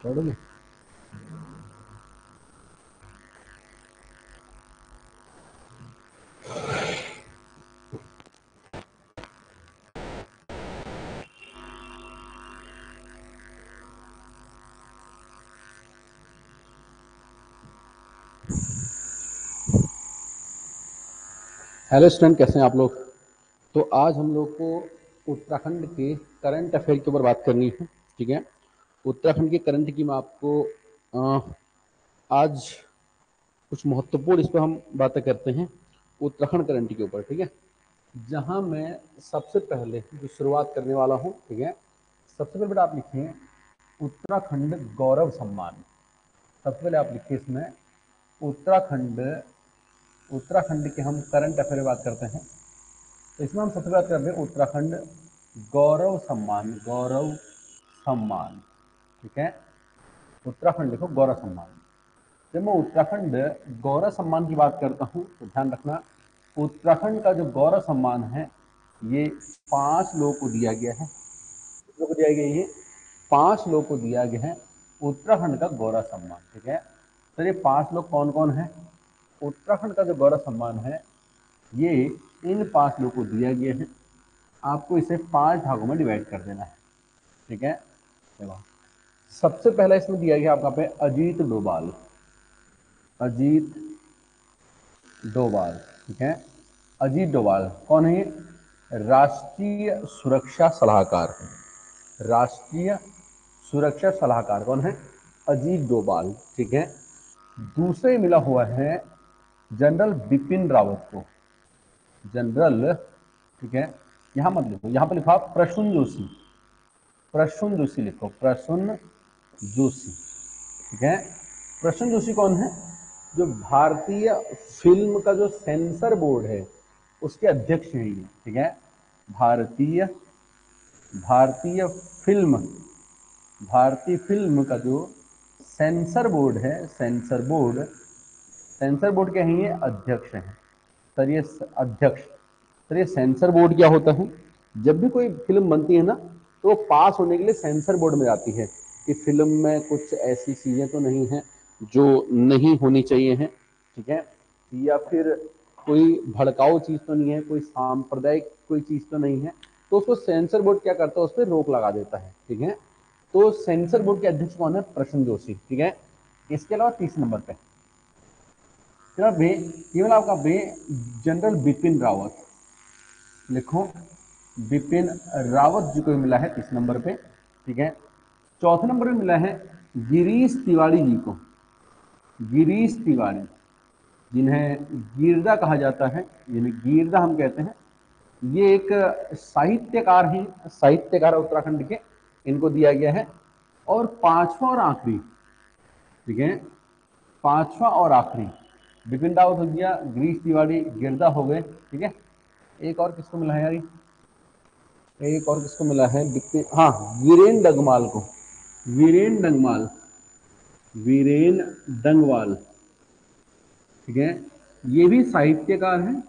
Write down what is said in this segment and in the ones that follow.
पढ़ोगे? Hello student, कैसे हैं आप लोग? तो आज हम लोग को उत्तराखंड के करंट अफेयर के ऊपर बात करनी है। ठीक है, उत्तराखंड के करंट की मैं आपको आज कुछ महत्वपूर्ण इस पर हम बातें करते हैं उत्तराखंड करंट के ऊपर। ठीक है, जहां मैं सबसे पहले जो शुरुआत करने वाला हूं, ठीक है, सबसे पहले बेटा आप लिखें उत्तराखंड गौरव सम्मान। सबसे पहले आप लिखिए इसमें उत्तराखंड उत्तराखंड के हम करंट अफेयर बात करते हैं। तो इसमें हम सबसे बात करते हैं उत्तराखंड गौरव सम्मान। गौरव सम्मान, ठीक है, उत्तराखंड लिखो गौरव सम्मान। जब मैं उत्तराखंड गौरव सम्मान की बात करता हूं तो ध्यान रखना, उत्तराखंड का जो गौरव सम्मान है ये 5 लोगों को दिया गया है। कितनों को दिया गया? ये 5 लोगों को दिया गया है उत्तराखंड का गौरव सम्मान। ठीक है, तो ये 5 लोग कौन कौन है? उत्तराखंड का जो गौरव सम्मान है ये इन 5 लोगों को दिया गया है। आपको इसे 5 भागों में डिवाइड कर देना है। ठीक है, देखो सबसे पहला इसमें दिया गया आपका पे अजीत डोभाल। अजीत डोभाल, ठीक है, अजीत डोभाल कौन है? राष्ट्रीय सुरक्षा सलाहकार। राष्ट्रीय सुरक्षा सलाहकार कौन है? अजीत डोभाल। ठीक है, दूसरे मिला हुआ है जनरल बिपिन रावत को। जनरल, ठीक है, यहां मत लिखो, यहां पर लिखो आप प्रसून जोशी। प्रसून जोशी लिखो, प्रसून जोशी। ठीक है, प्रसून जोशी कौन है? जो भारतीय फिल्म का जो सेंसर बोर्ड है उसके अध्यक्ष हैं ये। ठीक है, भारतीय भारतीय फिल्म भारतीय फिल्म का जो सेंसर बोर्ड है, सेंसर बोर्ड के हैं ये अध्यक्ष हैं। सर ये अध्यक्ष, सर ये सेंसर बोर्ड क्या होता है? जब भी कोई फिल्म बनती है ना तो वो पास होने के लिए सेंसर बोर्ड में जाती है कि फिल्म में कुछ ऐसी चीजें तो नहीं है जो नहीं होनी चाहिए हैं। ठीक है, या फिर कोई भड़काऊ चीज तो नहीं है, कोई सांप्रदायिक कोई चीज तो नहीं है, तो उसको सेंसर बोर्ड क्या करता है? उस पर रोक लगा देता है। ठीक है, तो सेंसर बोर्ड के अध्यक्ष कौन है? प्रसून जोशी। ठीक है, इसके अलावा 30 नंबर पे केवल आपका जनरल बिपिन रावत लिखो। बिपिन रावत जी को मिला है 30 नंबर पे। ठीक है, चौथे नंबर पे मिला है गिरीश तिवारी जी को। गिरीश तिवारी, जिन्हें गिरदा कहा जाता है, जिन्हें गिरदा हम कहते हैं, ये एक साहित्यकार हैं, साहित्यकार उत्तराखंड के, इनको दिया गया है। और पांचवा और आखिरी, ठीक है, पांचवा और आखिरी बिपिन रावत हो गया, गिरीश तिवारी, गिरदा हो गए। ठीक है, एक और किसको मिला है यार? एक और किसको मिला है? बिपिन, हाँ, वीरेन डंगमाल को। वीरेन डंगमाल, वीरेन डंगवाल, ठीक है, ये भी साहित्यकार हैं,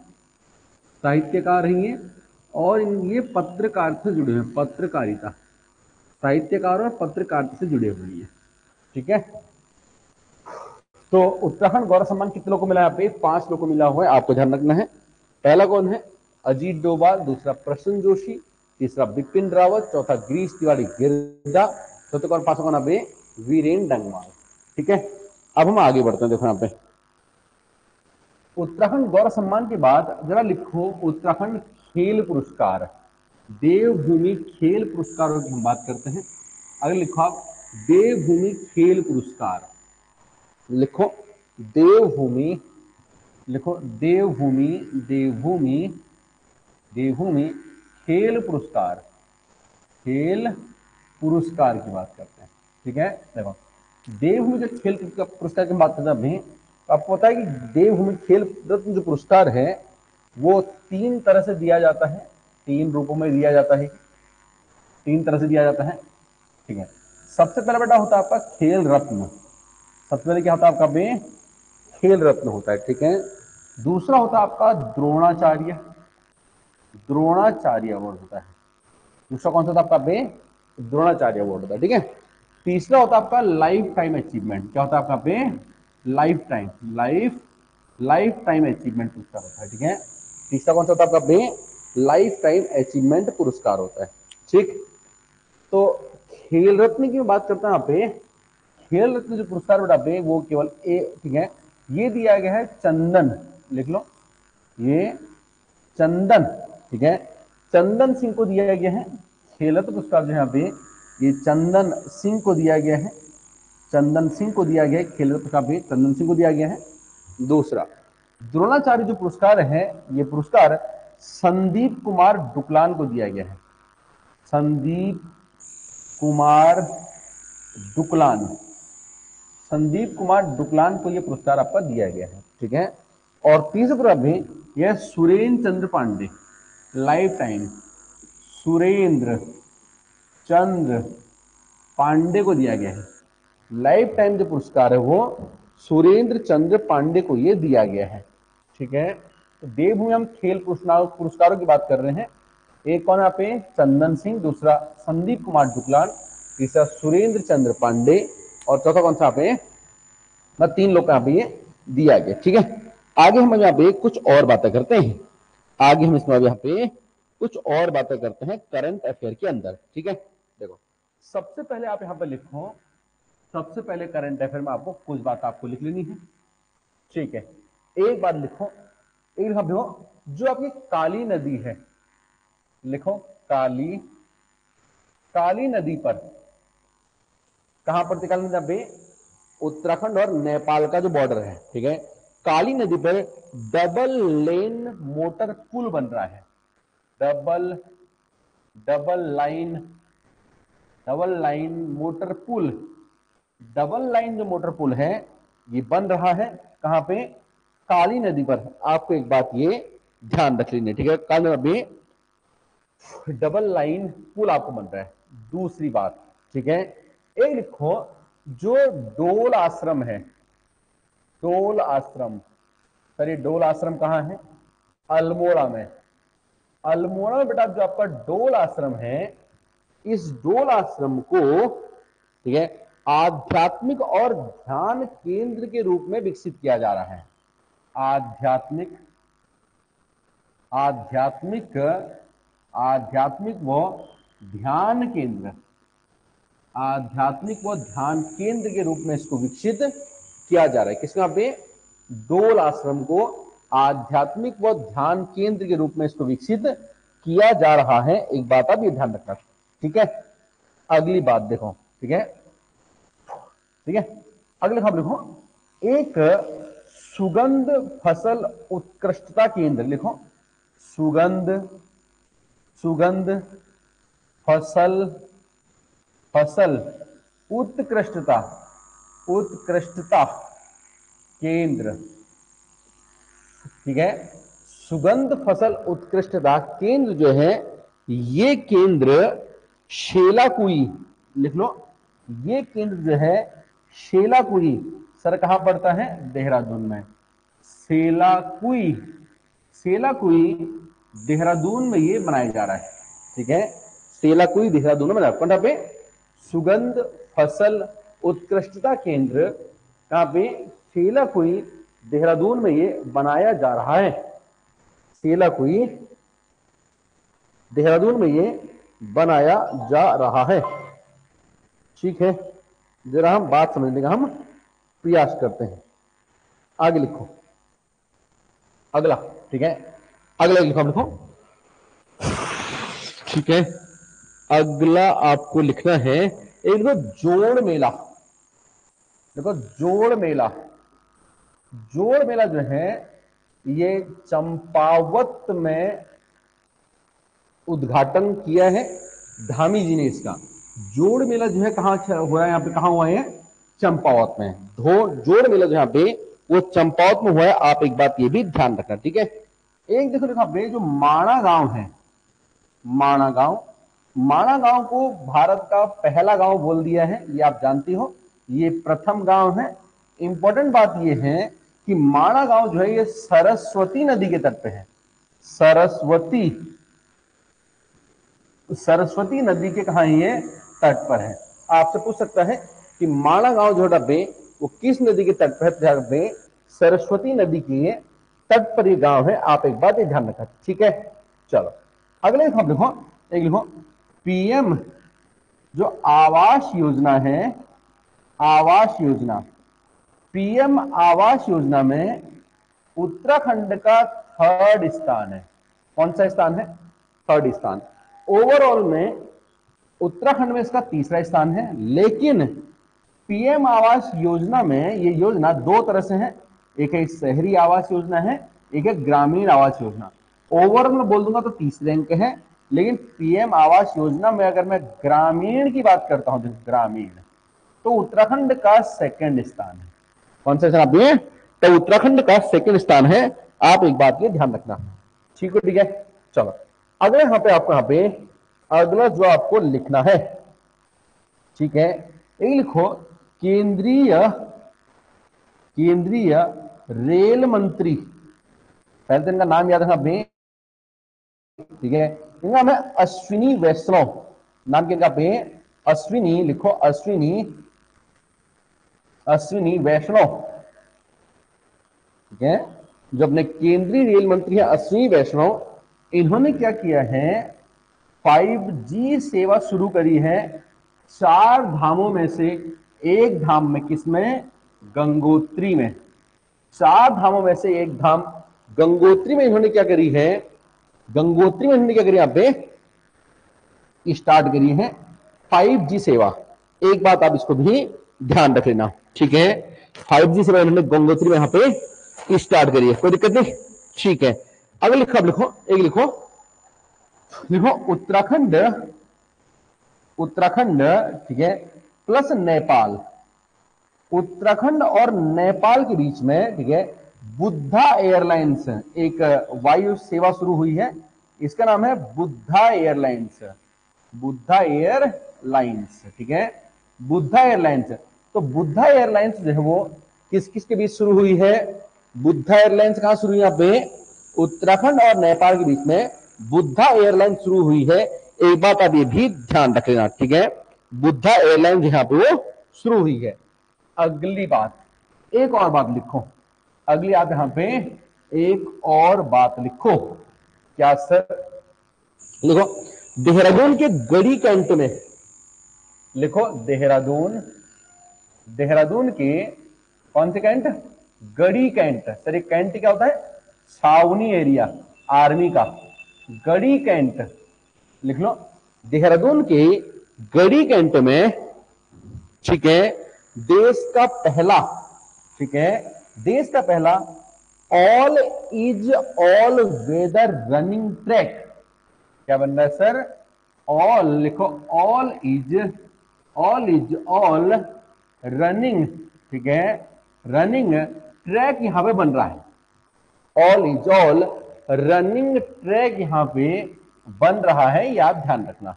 साहित्यकार हैं ये, और ये पत्रकार से जुड़े हैं, पत्रकारिता, साहित्यकार और पत्रकारिता से जुड़े हुए हैं। ठीक है, तो उत्तराखंड गौरव सम्मान कितने लोगों को मिला है? यहाँ पे 5 लोगों को मिला हुआ है, आपको ध्यान रखना है। पहला कौन है? अजीत डोभाल, दूसरा प्रसून जोशी, तीसरा बिपिन रावत, चौथा गिरीश तिवारी गिरदा, चौथे कौन? पांचवा कौन? पे वीरेन डंगमाल। ठीक है, अब हम आगे बढ़ते हैं। देखो यहाँ पे उत्तराखंड गौरव सम्मान के बाद जरा लिखो उत्तराखंड खेल पुरस्कार। देवभूमि खेल पुरस्कारों की हम बात करते हैं। अगर लिखो आप देवभूमि खेल पुरस्कार, लिखो देवभूमि, लिखो देवभूमि, देवभूमि, देवभूमि खेल पुरस्कार, खेल पुरस्कार की बात करते हैं। ठीक है, देखो देवभूमि जो खेल पुरस्कार की बात करते हैं अभी, तो आपको पता है कि देवभूमि खेल रत्न जो पुरस्कार है वो 3 तरह से दिया जाता है, 3 रूपों में दिया जाता है, 3 तरह से दिया जाता है। ठीक है, सबसे पहला बेटा होता है आपका खेल रत्न। सबसे पहले क्या होता है आपका बे? खेल रत्न होता है। ठीक है, दूसरा होता है आपका द्रोणाचार्य, द्रोणाचार्य अवार्ड होता है। दूसरा कौन सा था आपका बे? द्रोणाचार्य अवार्ड होता है। ठीक है, तीसरा होता है आपका लाइफ टाइम अचीवमेंट। क्या होता है आपका पे? लाइफ टाइम अचीवमेंट पुरस्कार होता है, ठीक है। तीसरा कौन सा होता है आपका पे? लाइफ टाइम अचीवमेंट पुरस्कार होता है, ठीक। तो खेल रत्न की बात करते हैं यहाँ पे। खेल रत्न जो पुरस्कार बेटा पे वो केवल ठीक है, ये दिया गया है चंदन, लिख लो ये चंदन, ठीक है, चंदन सिंह को दिया गया है। खेल रत्न पुरस्कार जो है यहाँ पे ये चंदन सिंह को दिया गया है, चंदन सिंह को दिया गया है। खेल रत्न का भी चंदन सिंह को दिया गया है। दूसरा द्रोणाचार्य जो पुरस्कार है, ये पुरस्कार संदीप कुमार डुकलान को दिया गया है। संदीप कुमार डुकलान, संदीप कुमार डुकलान को यह पुरस्कार आपका दिया गया है, ठीक है। और तीसरा भी यह सुरेंद्र चंद्र पांडे, लाइफ टाइम सुरेंद्र चंद्र पांडे को दिया गया है। लाइफ टाइम जो पुरस्कार है वो सुरेंद्र चंद्र पांडे को ये दिया गया है, ठीक है। तो देवभूमि हम खेल पुरस्कारों की बात कर रहे हैं। एक कौन यहाँ पे? चंदन सिंह, दूसरा संदीप कुमार डुकलान, तीसरा सुरेंद्र चंद्र पांडे, और चौथा कौन सा यहाँ पे? मतलब 3 लोग का यहाँ पे ये दिया गया, ठीक है। आगे हम यहाँ पे कुछ और बातें करते हैं। आगे हम इसमें यहाँ पे कुछ और बातें करते हैं करंट अफेयर के अंदर, ठीक है। देखो सबसे पहले आप यहाँ पे लिखो, सबसे पहले करंट अफेयर में आपको कुछ बात आपको लिख लेनी है, ठीक है। एक बात लिखो, एक लिखो जो आपकी काली नदी है, लिखो काली, काली नदी पर कहां पर? काली नदी पे उत्तराखंड और नेपाल का जो बॉर्डर है, ठीक है। काली नदी पर डबल लेन मोटर पुल बन रहा है। डबल लाइन मोटर पुल, डबल लाइन जो मोटर पुल है ये बन रहा है कहां पे? काली नदी पर। आपको एक बात ये ध्यान रख लेनी है, ठीक है। काली नदी में डबल लाइन पुल आपको बन रहा है। दूसरी बात, ठीक है, एक लिखो जो डोल आश्रम है, डोल आश्रम, सर ये डोल आश्रम कहां है? अल्मोड़ा में। अल्मोड़ा में बेटा जो आपका डोल आश्रम है, इस डोल आश्रम को, ठीक है, आध्यात्मिक और ध्यान केंद्र के रूप में विकसित किया जा रहा है। आध्यात्मिक आध्यात्मिक आध्यात्मिक व ध्यान केंद्र, आध्यात्मिक व ध्यान केंद्र के रूप में इसको विकसित किया जा रहा है। किसका पे? डोल आश्रम को आध्यात्मिक व ध्यान केंद्र के रूप में इसको विकसित किया जा रहा है। एक बात आप ये ध्यान रखना, ठीक है। अगली बात देखो, ठीक है, ठीक है। अगले आप लिखो एक सुगंध फसल उत्कृष्टता केंद्र, लिखो सुगंध फसल उत्कृष्टता केंद्र, ठीक है। सुगंध फसल उत्कृष्टता केंद्र जो है, ये केंद्र शेलाकुई, लिख लो, ये केंद्र जो है शेलाकुई, सर कहां पड़ता है? देहरादून में। शेलाकुई देहरादून में ये बनाया जा रहा है, ठीक है। शेलाकुई देहरादून में बनाया, कहां पे? सुगंध फसल उत्कृष्टता केंद्र कहां पे? शेलाकुई देहरादून में ये बनाया जा रहा है। शेलाकुई देहरादून में ये बनाया जा रहा है, ठीक है। जरा हम बात समझने का हम प्रयास करते हैं। आगे लिखो अगला, ठीक है, अगला लिखो, ठीक है। अगला आपको लिखना है एक दो जोड़ मेला, देखो जोड़ मेला जो है ये चंपावत में उद्घाटन किया है धामी जी ने इसका। जोड़ मेला जो है कहां हुआ है? यहाँ पे कहां हुआ है? चंपावत में। जोड़ मेला जो यहाँ पे वो चंपावत में हुआ है। आप एक बात ये भी ध्यान रखना, ठीक है। एक देखो यहाँ पे जो माणा गांव है, माणा गांव को भारत का पहला गांव बोल दिया है, ये आप जानती हो, ये प्रथम गांव है। इंपॉर्टेंट बात ये है कि माणा गांव जो है ये सरस्वती नदी के तट पे है। सरस्वती नदी के कहा ये तट पर है। आपसे पूछ सकता है कि माणा गांव जो डब्बे वो किस नदी के तट पर है? सरस्वती नदी के तट पर ये गांव है। आप एक बात ये ध्यान रखा, ठीक है। चलो अगले लिखो, एक लिखो पीएम जो आवास योजना है, आवास योजना, पीएम आवास योजना में उत्तराखंड का थर्ड स्थान है। कौन सा स्थान है? थर्ड स्थान। ओवरऑल में उत्तराखंड में इसका तीसरा स्थान है, लेकिन पीएम आवास योजना में ये योजना दो तरह से है, एक है शहरी आवास योजना है, एक है ग्रामीण आवास योजना। ओवरऑल में बोल दूंगा तो तीसरे अंक है, लेकिन पीएम आवास योजना में अगर मैं ग्रामीण की बात करता हूं, ग्रामीण, तो उत्तराखंड का सेकंड स्थान है। कौन सा स्थान आप? तो उत्तराखंड का सेकंड स्थान है। आप एक बात ये ध्यान रखना, ठीक है, ठीक है। चलो अगले यहां पे आपको, यहां पे अगला जो आपको लिखना है, ठीक है, एक लिखो केंद्रीय रेल मंत्री। पहले तो इनका नाम याद रखना आपने, ठीक है। इनका नाम है अश्विनी वैष्णव। नाम क्या पे? अश्विनी, लिखो अश्विनी वैष्णव, ठीक है। जो अपने केंद्रीय रेल मंत्री है अश्विनी वैष्णव, इन्होंने क्या किया है? 5G सेवा शुरू करी है 4 धामों में से एक धाम में। किसमें? गंगोत्री में। 4 धामों में से एक धाम गंगोत्री में इन्होंने क्या करी है? गंगोत्री में इन्होंने क्या करी? यहां पे स्टार्ट करी है 5G सेवा। एक बात आप इसको भी ध्यान रख लेना, ठीक है। 5G सेवा इन्होंने गंगोत्री में यहां पे स्टार्ट करी है, कोई दिक्कत नहीं, ठीक है। अगर लिखो, आप लिखो, एक लिखो उत्तराखंड, ठीक है, प्लस नेपाल। उत्तराखंड और नेपाल के बीच में, ठीक है, बुद्धा एयरलाइंस एक वायु सेवा शुरू हुई है। इसका नाम है बुद्धा एयरलाइंस, बुद्धा एयरलाइंस, ठीक है, बुद्धा एयरलाइंस। तो बुद्धा एयरलाइंस जो है वो किस किस के बीच शुरू हुई है? बुद्धा एयरलाइंस कहां शुरू हुई? यहां पे उत्तराखंड और नेपाल के बीच में बुद्धा एयरलाइंस शुरू हुई है। एक बात आप ये भी ध्यान रख लेना, ठीक है, बुद्धा एयरलाइंस यहां पे वो शुरू हुई है। अगली बात, एक और बात लिखो, अगली आप यहां पे एक और बात लिखो। क्या सर? लिखो देहरादून के गढ़ी कैंट में, लिखो देहरादून के कौन से कैंट? गढ़ी कैंट। सर ये कैंट क्या होता है? छावनी एरिया आर्मी का, गढ़ी कैंट लिख लो। देहरादून के गढ़ी कैंट में, ठीक है, देश का पहला, ठीक है, देश का पहला ऑल वेदर रनिंग ट्रैक। क्या बन रहा है सर? ऑल, लिखो ऑल रनिंग, ठीक है, रनिंग ट्रैक यहां पे बन रहा है। ऑल रनिंग ट्रैक यहां पे बन रहा है, ये आप ध्यान रखना,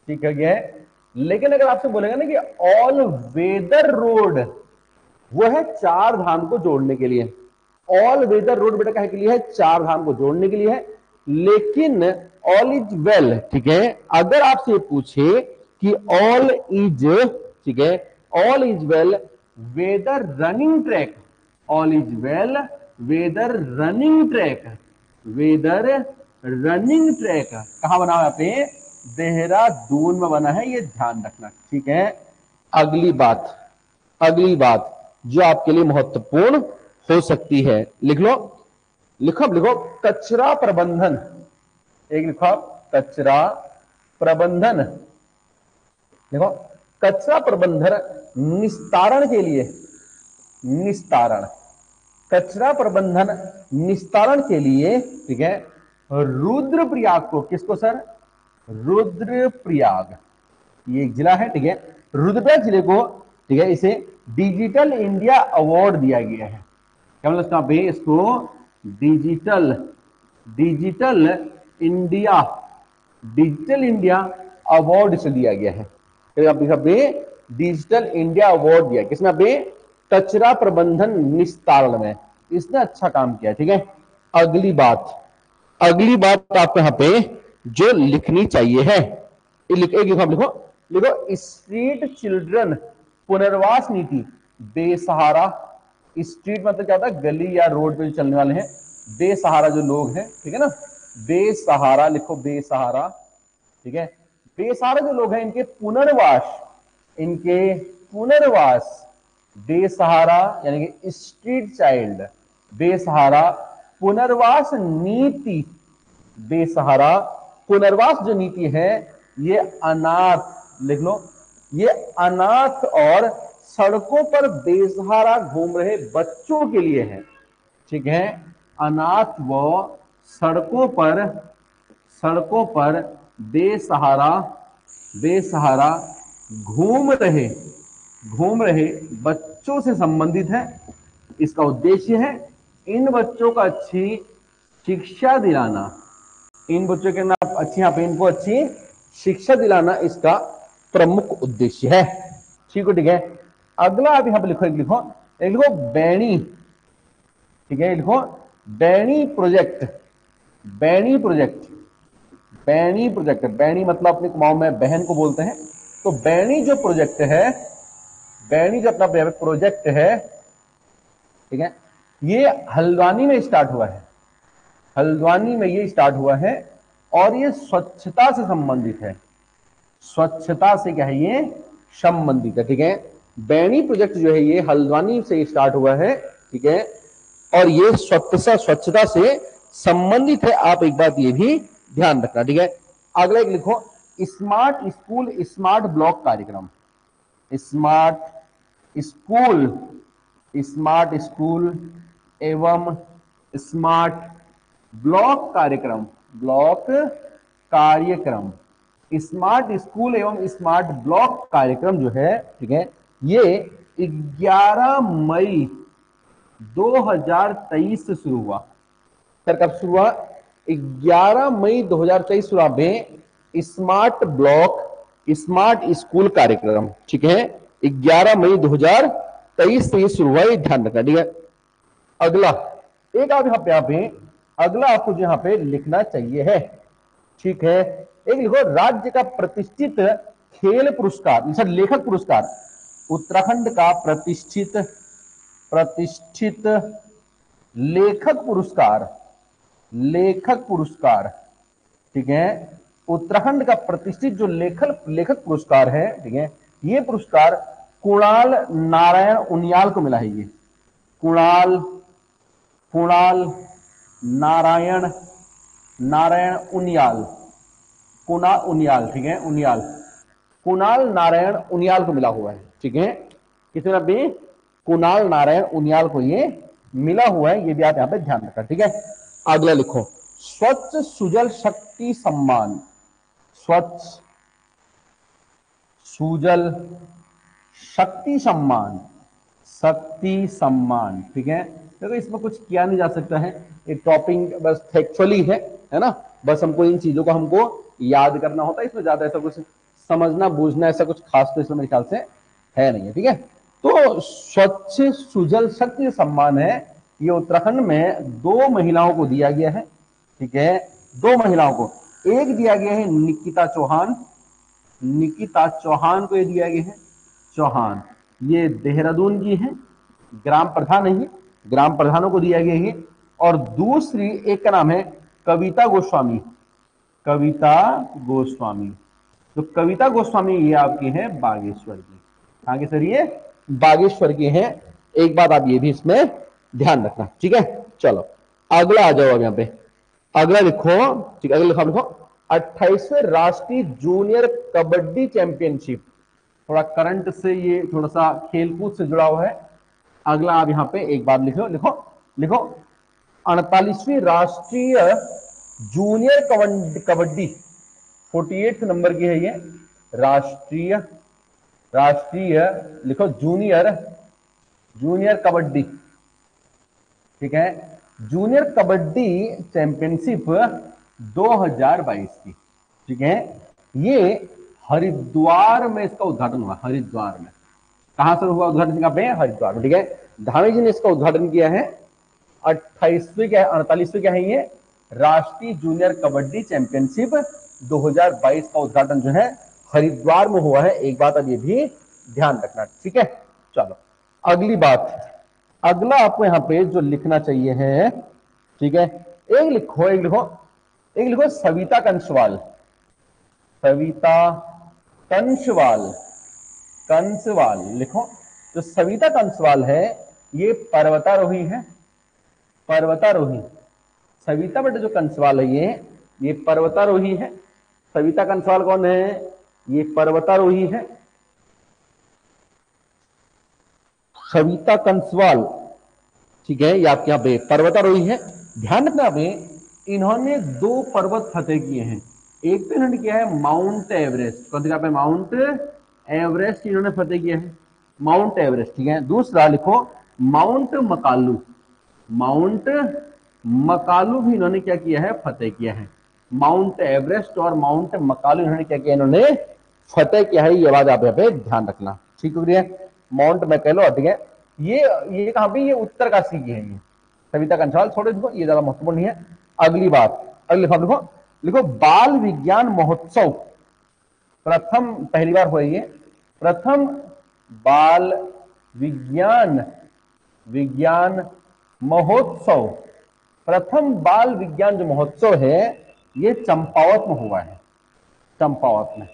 ठीक है। लेकिन अगर आपसे बोलेगा ना कि ऑल वेदर रोड, वो है 4 धाम को जोड़ने के लिए। ऑल वेदर रोड बेटा कहे के लिए है? 4 धाम को जोड़ने के लिए है। लेकिन ऑल इज वेल, ठीक है, अगर आपसे पूछे कि ऑल इज, ठीक है, all is well weather running track, all is well weather running track, weather running track कहां बना है? पे देहरादून में बना है, ये ध्यान रखना, ठीक है। अगली बात जो आपके लिए महत्वपूर्ण हो सकती है, लिख लो, लिखो कचरा प्रबंधन। एक लिखो कचरा प्रबंधन, देखो कचरा प्रबंधन निस्तारण के लिए, कचरा प्रबंधन निस्तारण के लिए, ठीक है, रुद्रप्रयाग को, किसको सर? रुद्रप्रयाग, ये एक जिला है, ठीक है, रुद्रप्रयाग जिले को, ठीक है, इसे डिजिटल इंडिया अवार्ड दिया गया है। क्या मतलब इसका? इसको डिजिटल इंडिया अवार्ड से दिया गया है। डिजिटल इंडिया अवार्ड दिया किसमें? कचरा प्रबंधन निस्तारण में इसने अच्छा काम किया, ठीक है। अगली बात आपको यहां पे जो लिखनी चाहिए है, लिखो देखो स्ट्रीट चिल्ड्रन पुनर्वास नीति बेसहारा, स्ट्रीट मतलब क्या होता है, गली या रोड पे जो चलने वाले हैं, बेसहारा जो लोग हैं, ठीक है ना, बेसहारा लिखो, बेसहारा, ठीक है, बेसहारा जो लोग हैं इनके पुनर्वास, इनके पुनर्वास, बेसहारा यानी कि स्ट्रीट चाइल्ड, बेसहारा पुनर्वास नीति, बेसहारा पुनर्वास जो नीति है ये अनाथ, लिख लो, ये अनाथ और सड़कों पर बेसहारा घूम रहे बच्चों के लिए है, ठीक है, अनाथ व सड़कों पर बेसहारा बेसहारा घूम रहे बच्चों से संबंधित है। इसका उद्देश्य है इन बच्चों को अच्छी शिक्षा दिलाना, इन बच्चों के नाम अच्छी, यहाँ पे इनको अच्छी शिक्षा दिलाना इसका प्रमुख उद्देश्य है। ठीक है, ठीक है। अगला आप यहाँ पे लिखो, लिखो बैणी, ठीक है, लिखो बैणी प्रोजेक्ट, बैणी प्रोजेक्ट, बैणी प्रोजेक्ट, बैणी मतलब अपने कुमाऊं में बहन को बोलते हैं। तो बैणी जो प्रोजेक्ट है, बैणी जो अपना प्रोजेक्ट है, ठीक है, ये हल्द्वानी में स्टार्ट हुआ है, हल्द्वानी में ये स्टार्ट हुआ है और ये स्वच्छता से संबंधित है, स्वच्छता से क्या है ये संबंधित है, ठीक है। बैणी प्रोजेक्ट जो है ये हल्द्वानी से स्टार्ट हुआ है, ठीक है, और ये स्वच्छता से संबंधित है। आप एक बात ये भी ध्यान रखना, ठीक है। अगला एक लिखो स्मार्ट स्कूल स्मार्ट ब्लॉक कार्यक्रम, स्मार्ट स्कूल एवं स्मार्ट ब्लॉक कार्यक्रम, ब्लॉक कार्यक्रम, स्मार्ट स्कूल एवं स्मार्ट ब्लॉक कार्यक्रम जो है, ठीक है, ये 11 मई 2023 से शुरू हुआ। सर कब शुरू हुआ? 11 मई 2023 शुरू में स्मार्ट ब्लॉक स्मार्ट स्कूल कार्यक्रम, ठीक है, 11 मई 2023 से शुरू हुआ, ये ध्यान रखना, ठीक है। अगला एक आप यहाँ पे अगला आपको जो यहाँ पे लिखना चाहिए है, ठीक है, एक लिखो राज्य का प्रतिष्ठित खेल पुरस्कार, सर लेखक पुरस्कार, उत्तराखंड का प्रतिष्ठित लेखक पुरस्कार, लेखक पुरस्कार, ठीक है, उत्तराखंड का प्रतिष्ठित जो लेखक पुरस्कार है, ठीक है, ये पुरस्कार कुणाल नारायण उनियाल को मिला है। ये कुणाल नारायण उनियाल, ठीक है, उनियाल, कुणाल नारायण उनियाल को मिला हुआ है, ठीक है, किसी ने भी कुणाल नारायण उनियाल को ये मिला हुआ है, ये भी आप यहां पे ध्यान रखना, ठीक है। अगला लिखो स्वच्छ सुजल शक्ति सम्मान, स्वच्छ सुजल शक्ति सम्मान, ठीक है। देखो इसमें कुछ किया नहीं जा सकता है, एक टॉपिंग बस फैक्चुअली है ना, बस हमको इन चीजों को हमको याद करना होता है, इसमें ज्यादा ऐसा कुछ समझना बूझना ऐसा कुछ खास तो इसमें मेरे ख्याल से है नहीं है, ठीक है। तो स्वच्छ सुजल शक्ति सम्मान है, ये उत्तराखंड में 2 महिलाओं को दिया गया है, ठीक है, 2 महिलाओं को, एक दिया गया है निकिता चौहान को ये दिया गया है, चौहान, ये देहरादून की है, ग्राम प्रधान है, ग्राम प्रधानों को दिया गया है। और दूसरी एक का नाम है कविता गोस्वामी, तो कविता गोस्वामी ये आपकी है बागेश्वर की, आगे सर ये बागेश्वर की है, एक बात आप ये भी इसमें ध्यान रखना, ठीक है। चलो अगला आ जाओ अब यहाँ पे, अगला लिखो, ठीक है, अगला लिखो 28वें राष्ट्रीय जूनियर कबड्डी चैंपियनशिप, थोड़ा करंट से ये थोड़ा सा खेलकूद से जुड़ा हुआ है। अगला आप यहाँ पे एक बात लिखो 48वीं राष्ट्रीय जूनियर कबड्डी, 48 नंबर की है ये राष्ट्रीय लिखो जूनियर कबड्डी, ठीक है, जूनियर कबड्डी चैंपियनशिप 2022 की, ठीक है, ये हरिद्वार में इसका उद्घाटन हुआ, हरिद्वार में, कहां से हुआ उद्घाटन? पे हरिद्वार में, ठीक है, धामी जी ने इसका उद्घाटन किया है। 48वीं क्या है, 48वीं क्या है ये राष्ट्रीय जूनियर कबड्डी चैंपियनशिप 2022 का उद्घाटन जो है हरिद्वार में हुआ है, एक बात अब ये भी ध्यान रखना, ठीक है। चलो अगली बात, अगला आपको यहां पे जो लिखना चाहिए है, ठीक है, एक लिखो एक लिखो एक लिखो सविता कंसवाल। सविता कंसवाल, कंसवाल लिखो। जो सविता कंसवाल है ये पर्वतारोही है, पर्वतारोही। सविता बेटा जो कंसवाल है ये पर्वतारोही है। सविता कंसवाल कौन है? ये पर्वतारोही है। सविता कंसवाल, ठीक है, ये आपके यहां पे पर्वतारोही है। ध्यान रखना पे इन्होंने 2 पर्वत फतेह किए हैं। एक तो इन्होंने किया है माउंट एवरेस्ट, कौन सा पे? माउंट एवरेस्ट इन्होंने फतेह किया है, माउंट एवरेस्ट, ठीक है। दूसरा लिखो माउंट मकालू, माउंट मकालू भी इन्होंने क्या किया है? फतेह किया है। माउंट एवरेस्ट और माउंट मकालू इन्होंने क्या किया? इन्होंने फतेह किया है। ये बात आप यहाँ पे ध्यान रखना, ठीक हो गया। माउंट मैकेलो, ठीक है, ये कहां पे? ये उत्तरकाशी की है। ये सविता कंसवाल छोड़ो इसको, ये ज्यादा महत्वपूर्ण नहीं है। अगली बात, अगले लिखो लिखो लिखो बाल विज्ञान महोत्सव प्रथम, पहली बार हुआ ये, प्रथम बाल विज्ञान विज्ञान महोत्सव। प्रथम बाल विज्ञान जो महोत्सव है ये चंपावत में हुआ है, चंपावत में।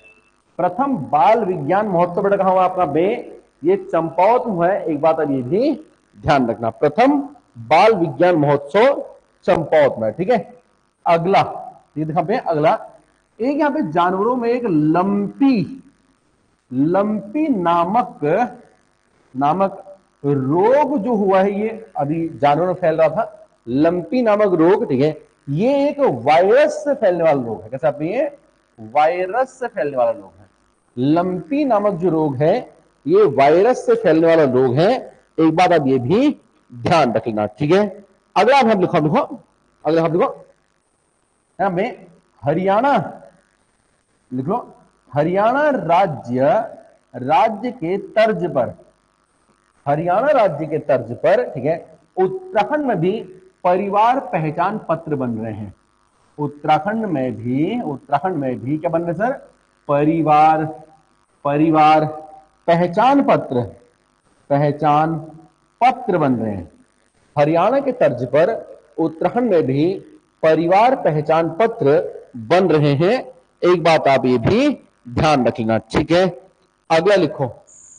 प्रथम बाल विज्ञान महोत्सव बेटा कहां हुआ अपना बे? ये चंपावत में हुआ है। एक बात अब ये भी ध्यान रखना, प्रथम बाल विज्ञान महोत्सव चंपावत में, ठीक है। अगला ये दिखा पे, अगला एक यहां पे जानवरों में एक लंपी, लंपी नामक रोग जो हुआ है, ये अभी जानवरों में फैल रहा था, लंपी नामक रोग, ठीक है। ये एक वायरस से फैलने वाला रोग है। कैसा? ये वायरस से फैलने वाला रोग है। लंपी नामक जो रोग है ये वायरस से फैलने वाला रोग है। एक बात आप ये भी ध्यान रख लेना, ठीक है। अगला आप लिखो लिखो, अगला आप लिखो यहां पे हरियाणा, लिख लो हरियाणा राज्य के तर्ज पर, हरियाणा राज्य के तर्ज पर, ठीक है, उत्तराखंड में भी परिवार पहचान पत्र बन रहे हैं। उत्तराखंड में भी क्या बन रहे सर? परिवार पहचान पत्र बन रहे हैं। हरियाणा के तर्ज पर उत्तराखंड में भी परिवार पहचान पत्र बन रहे हैं। एक बात आप ये भी ध्यान रखना, ठीक है। अगला लिखो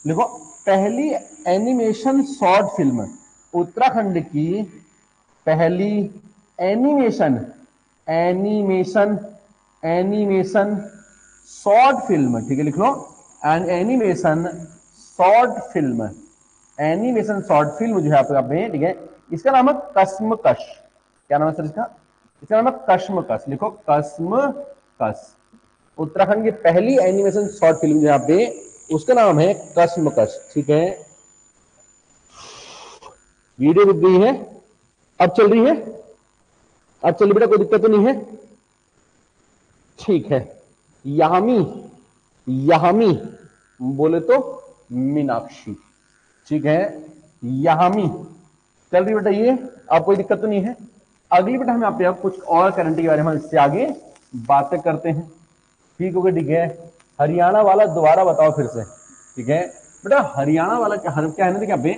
लिखो पहली एनिमेशन शॉर्ट फिल्म, उत्तराखंड की पहली एनिमेशन शॉर्ट फिल्म, ठीक है, लिख लो an animation short film, animation short film जो है आपका, ठीक है, इसका नाम है कश्मकश। क्या नाम है सर इसका? इसका नाम है कश्मकश। लिखो कश्मकश। उत्तराखंड की पहली एनिमेशन शॉर्ट फिल्म जो है उसका नाम है कश्मकश, ठीक है। वीडियो रुक गई है, अब चल रही है, अब चल रही बेटा, कोई दिक्कत तो नहीं है? ठीक है। याहमी बोले तो मीनाक्षी, ठीक है, याहमी चल रही बेटा, ये अब कोई दिक्कत तो नहीं है? अगली बेटा हम यहाँ पे कुछ और करंट के बारे में इससे आगे बातें करते हैं, ठीक हो गया, ठीक है। हरियाणा वाला दोबारा बताओ फिर से, ठीक है बेटा। हरियाणा वाला क्या है ना, क्या पे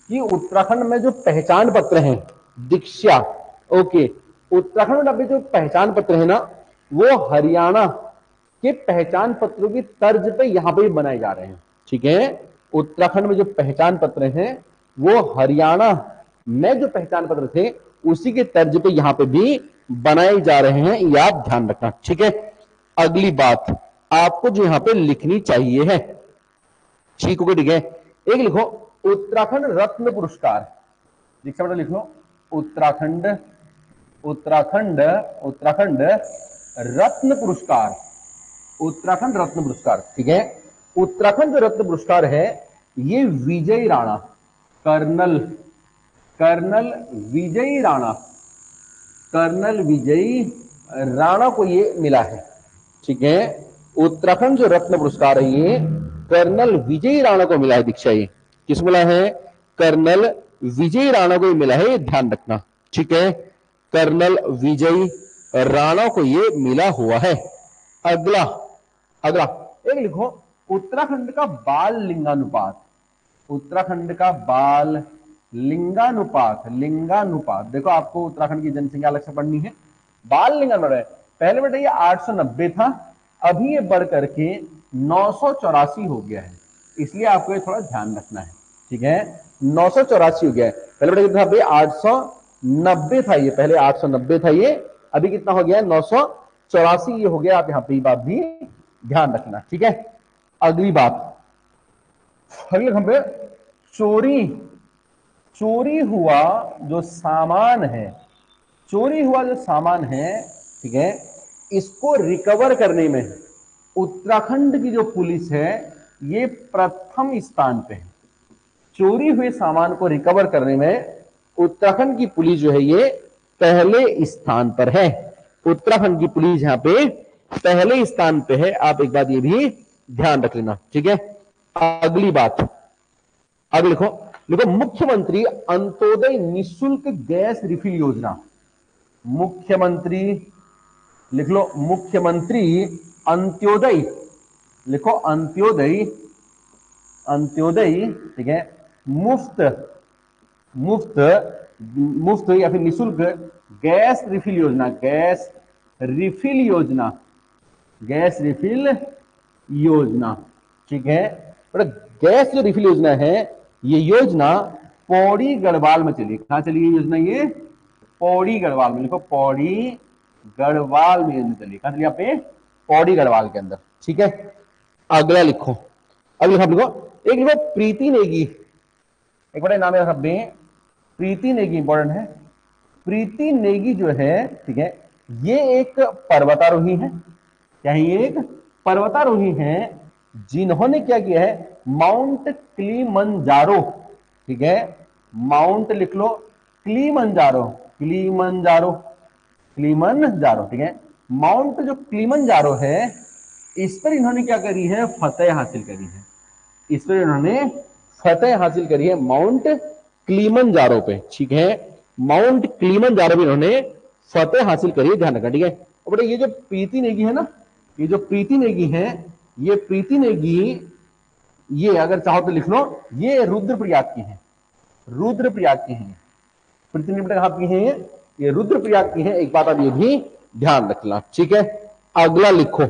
कि उत्तराखंड में जो पहचान पत्र हैं दीक्षा, ओके, उत्तराखंड में अभी जो पहचान पत्र है ना वो हरियाणा के पहचान पत्रों की तर्ज पे यहां पे भी बनाए जा रहे हैं, ठीक है। उत्तराखंड में जो पहचान पत्र हैं वो हरियाणा में जो पहचान पत्र थे उसी के तर्ज पे यहां पे भी बनाए जा रहे हैं, ये आप ध्यान रखना, ठीक है। अगली बात आपको जो यहां पे लिखनी चाहिए है, ठीक हो गया, ठीक है। एक लिखो उत्तराखंड रत्न पुरस्कार, दीक्षा बेटा लिख लो उत्तराखंड रत्न पुरस्कार, उत्तराखंड रत्न पुरस्कार, ठीक है। उत्तराखंड जो रत्न पुरस्कार है ये विजय राणा, कर्नल विजयी राणा को ये मिला है, ठीक है। उत्तराखंड जो रत्न पुरस्कार है ये कर्नल विजय राणा को मिला है। दीक्षा ये किस मिला है? कर्नल विजय राणा को मिला है, ये ध्यान रखना, ठीक है। कर्नल विजय राणा को ये मिला हुआ है। अगला एक लिखो उत्तराखंड का बाल लिंगानुपात, उत्तराखंड का बाल लिंगानुपात, लिंगानुपात देखो आपको उत्तराखंड की जनसंख्या अलग से पढ़नी है, बाल लिंगानुपात है। पहले बेटा ये 890 था, अभी ये बढ़ करके 984 हो गया है, इसलिए आपको ये थोड़ा ध्यान रखना है, ठीक है। 984 हो गया है, पहले बेटा कितना था, 890 था ये, पहले 890 था ये, अभी कितना हो गया है, 984 ये हो गया। आप यहाँ पे बात भी ध्यान रखना, ठीक है। अगली बात, अगले हम पे चोरी, चोरी हुआ जो सामान है, चोरी हुआ जो सामान है, ठीक है, इसको रिकवर करने में उत्तराखंड की जो पुलिस है ये प्रथम स्थान पे है। चोरी हुए सामान को रिकवर करने में उत्तराखंड की पुलिस जो है ये पहले स्थान पर है, उत्तराखंड की पुलिस यहां पे पहले स्थान पे है, आप एक बात ये भी ध्यान रख लेना, ठीक है। अगली बात, आगे लिखो, लिखो मुख्यमंत्री अंत्योदय निःशुल्क गैस रिफिल योजना, मुख्यमंत्री लिख लो, मुख्यमंत्री अंत्योदय, लिखो अंत्योदय, अंत्योदय, ठीक है, मुफ्त, मुफ्त, मुफ्त या फिर निःशुल्क गैस रिफिल योजना, गैस रिफिल योजना, गैस रिफिल योजना, ठीक है। गैस जो रिफिल योजना है ये योजना पौड़ी गढ़वाल में चली, कहां चली है योजना, ये पौड़ी गढ़वाल में, लिखो पौड़ी गढ़वाल में योजना चली, कहां चली, यहाँ पे पौड़ी गढ़वाल के अंदर, ठीक है। अगला लिखो, अगला लिखो, एक लिखो प्रीति नेगी, एक बड़ा नाम है सब में, प्रीति नेगी इंपॉर्टेंट है। प्रीति नेगी जो है, ठीक है, ये एक पर्वतारोही है, क्या है, ये एक पर्वतारोही है जिन्होंने क्या किया है, माउंट किलिमंजारो, ठीक है, माउंट लिख लो किलिमंजारो, किलिमंजारो, किलिमंजारो, ठीक है, माउंट जो किलिमंजारो है इस पर इन्होंने क्या करी है, फतेह हासिल करी है, इस पर इन्होंने फतेह हासिल करी है माउंट किलिमंजारो पे, ठीक है, माउंट किलिमंजारो पे इन्होंने फतेह हासिल करी है, ध्यान रखना, ठीक है। और बेटा ये जो प्रीति नेगी है ना, ये जो प्रीति नेगी है, ये प्रीति नेगी, ये अगर चाहो तो लिख लो, ये रुद्रप्रयाग की है, रुद्रप्रयाग की है, प्रीति नेगी कहां की है, ये रुद्रप्रयाग की है, एक बात आप ये भी ध्यान रखना, ठीक है। अगला लिखो,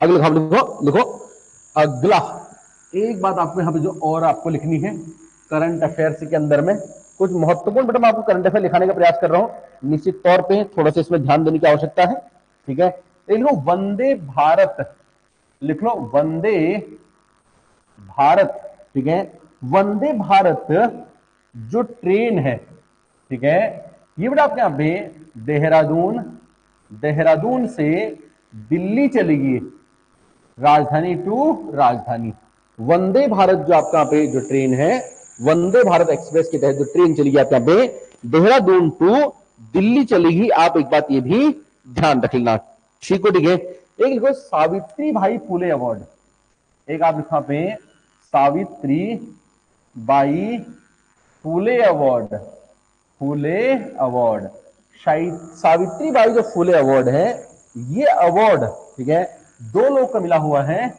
अगला लिखो, लिखो अगला, एक बात आपको यहां पे जो और आपको लिखनी है, करंट अफेयर्स के अंदर में कुछ महत्वपूर्ण, बेटा मैं आपको करंट अफेयर लिखाने का प्रयास कर रहा हूं, निश्चित तौर पे थोड़ा सा इसमें ध्यान देने की आवश्यकता है, ठीक है। लिखो वंदे भारत, लिख लो वंदे भारत, ठीक है, वंदे भारत जो ट्रेन है, ठीक है, ये बेटा आपके यहां पे देहरादून, देहरादून से दिल्ली चलेगी, राजधानी टू राजधानी, वंदे भारत जो आपका पे जो ट्रेन है, वंदे भारत एक्सप्रेस के तहत जो ट्रेन चलेगी आपके यहाँ पे देहरादून टू दिल्ली चलेगी, आप एक बात ये भी ध्यान रख लेना, ठीक है, ठीक है। एक लिखो सावित्री भाई फुले अवार्ड, एक आप लिखा पे Savitri by Phule award, Phule award, Savitri by जो फुले अवार्ड है, ये अवार्ड, ठीक है, दो लोग का मिला हुआ है,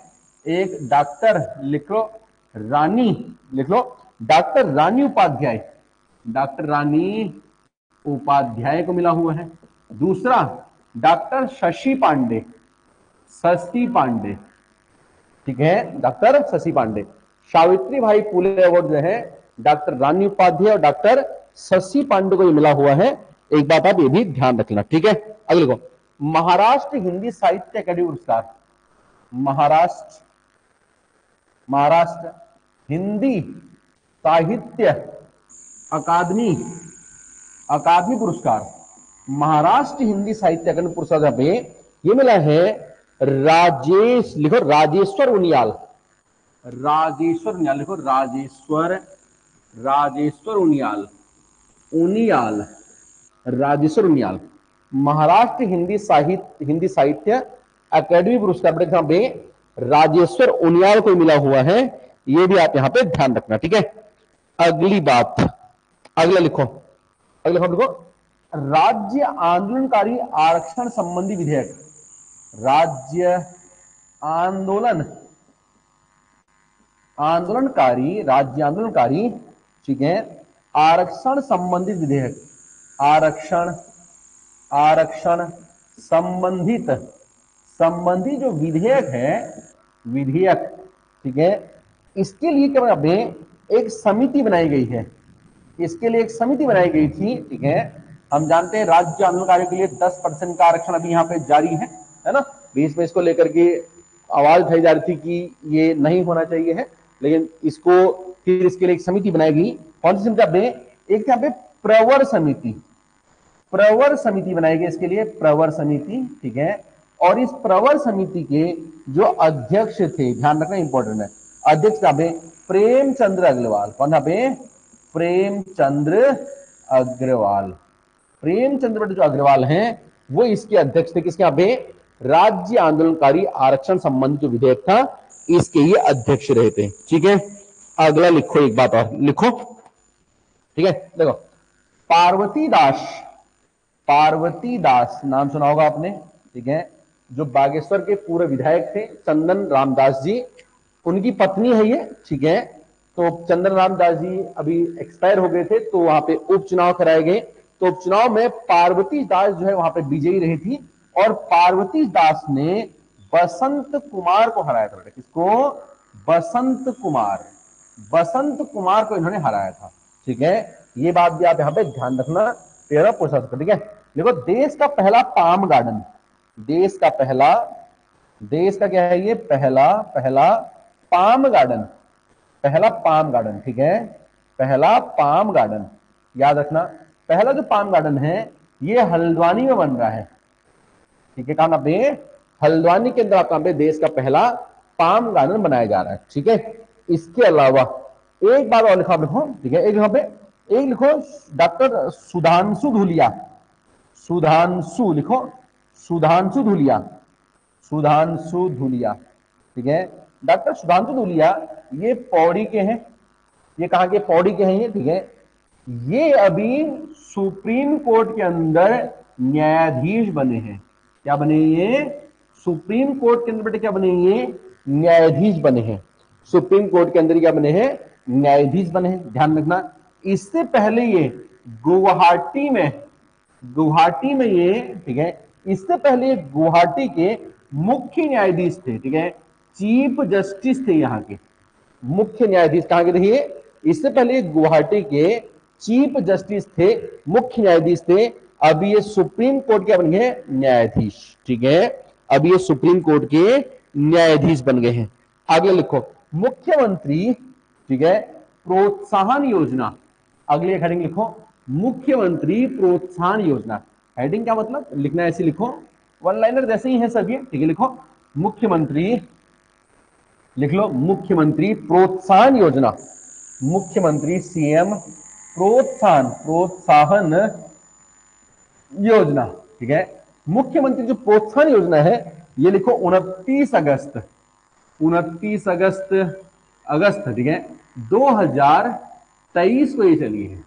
एक डॉक्टर लिख लो रानी, लिख लो डॉक्टर रानी उपाध्याय, डॉक्टर रानी उपाध्याय को मिला हुआ है, दूसरा डॉक्टर शशि पांडे, शशि पांडे, ठीक है, डॉक्टर शशि पांडे। सावित्री भाई फुले अवार्ड जो है डॉक्टर रानी उपाध्याय और डॉक्टर शशि पांडे को मिला हुआ है, एक बात आप ये भी ध्यान रखना, ठीक है। अगले को महाराष्ट्र हिंदी साहित्य अकादमी पुरस्कार, महाराष्ट्र, महाराष्ट्र हिंदी साहित्य अकादमी, अकादमी पुरस्कार, महाराष्ट्र हिंदी साहित्य अकादमी पुरस्कार पे ये मिला है राजेश, लिखो राजेश्वर उनियाल, राजेश्वर उनियाल, लिखो राजेश्वर, राजेश्वर उनियाल, उनियाल, राजेश्वर उनियाल, महाराष्ट्र हिंदी साहित्य अकादमी पुरस्कार पे राजेश्वर उनियाल को मिला हुआ है, ये भी आप यहां पे ध्यान रखना, ठीक है। अगली बात, अगला लिखो, अगला लिखो, राज्य आंदोलनकारी आरक्षण संबंधी विधेयक, राज्य आंदोलन, आंदोलनकारी, राज्य आंदोलनकारी, ठीक है, आरक्षण संबंधित विधेयक, आरक्षण, आरक्षण संबंधित, संबंधित जो विधेयक है, विधेयक, ठीक है, इसके लिए क्या बना, एक समिति बनाई गई है, इसके लिए एक समिति बनाई गई थी, ठीक है। हम जानते हैं राज्य आंदोलनकारियों के लिए 10% का आरक्षण अभी यहाँ पे जारी है ना। बीच में इसको लेकर के आवाज उठाई जा रही थी कि ये नहीं होना चाहिए है, लेकिन इसको फिर इसके लिए एक समिति बनाई गई। कौन सी समिति? एक यहाँ पे प्रवर समिति, प्रवर समिति बनाई गई इसके लिए, प्रवर समिति, ठीक है। और इस प्रवर समिति के जो अध्यक्ष थे, ध्यान रखना इंपॉर्टेंट है, अध्यक्ष था प्रेमचंद्र अग्रवाल। कौन था? प्रेमचंद्र अग्रवाल। प्रेमचंद्र जो अग्रवाल हैं वो इसके अध्यक्ष थे। किसके? यहाँ पे राज्य आंदोलनकारी आरक्षण संबंधी जो विधेयक था इसके ये अध्यक्ष रहे थे, ठीक है। अगला लिखो, एक बात और लिखो, ठीक है। देखो, पार्वती दास, पार्वती दास नाम सुना होगा आपने, ठीक है, जो बागेश्वर के पूर्व विधायक थे, चंदन रामदास जी, उनकी पत्नी है ये, ठीक है। तो चंदन रामदास जी अभी एक्सपायर हो गए थे, तो वहां पे उपचुनाव कराए गए। तो उपचुनाव में पार्वती दास जो है वहां पे विजयी रही थी, और पार्वती दास ने बसंत कुमार को हराया था। किसको? बसंत कुमार, बसंत कुमार को इन्होंने हराया था, ठीक है। ये बात भी आप यहां पे ध्यान रखना, तेरा पूछा सकते, ठीक है। देखो, देश का पहला पाम गार्डन, देश का पहला, देश का क्या है ये? पहला पाम गार्डन, पहला पाम गार्डन, ठीक है, पहला पाम गार्डन, याद रखना। पहला जो पाम गार्डन है ये हल्द्वानी में बन रहा है, ठीक है। कहां पे? हल्द्वानी के अंदर आपका पे देश का पहला पाम गार्डन बनाया जा रहा है, ठीक है। इसके अलावा एक बात और लिखो, लिखो, ठीक है, एक यहां पे एक लिखो, डॉक्टर सुधांशु धुलिया, सुधांशु लिखो, सुधांशु धुलिया, सुधांशु धुलिया, ठीक है। डॉक्टर सुधांशु धुलिया ये पौड़ी के हैं, ये कहां के? पौड़ी के हैं ये, ठीक है। ये अभी सुप्रीम कोर्ट के अंदर न्यायाधीश बने हैं। क्या बने ये? सुप्रीम कोर्ट के अंदर बेटे क्या बने? ये न्यायाधीश बने हैं। सुप्रीम कोर्ट के अंदर क्या बने हैं? न्यायाधीश बने हैं, ध्यान रखना। इससे पहले ये गुवाहाटी में, गुवाहाटी में ये, ठीक है, इससे पहले गुवाहाटी के मुख्य न्यायाधीश थे, ठीक है, चीफ जस्टिस थे यहाँ के, मुख्य न्यायाधीश कहां के थे ये? इससे पहले गुवाहाटी के चीफ जस्टिस थे, मुख्य न्यायाधीश थे। अभी ये सुप्रीम कोर्ट के बन गए न्यायाधीश, ठीक है। अभी ये सुप्रीम कोर्ट के न्यायाधीश बन गए हैं। आगे लिखो, मुख्यमंत्री, ठीक है, प्रोत्साहन योजना। अगली एक हेडिंग लिखो, मुख्यमंत्री प्रोत्साहन योजना। हेडिंग क्या मतलब? लिखना ऐसे लिखो, वन लाइनर जैसे ही है सब ये, ठीक है। लिखो मुख्यमंत्री, लिख लो मुख्यमंत्री प्रोत्साहन योजना, मुख्यमंत्री सीएम प्रोत्साहन, प्रोत्साहन योजना, ठीक है। मुख्यमंत्री जो प्रोत्साहन योजना है ये लिखो 29 अगस्त, 29 अगस्त, अगस्त, ठीक है, 2023 को ये चली है।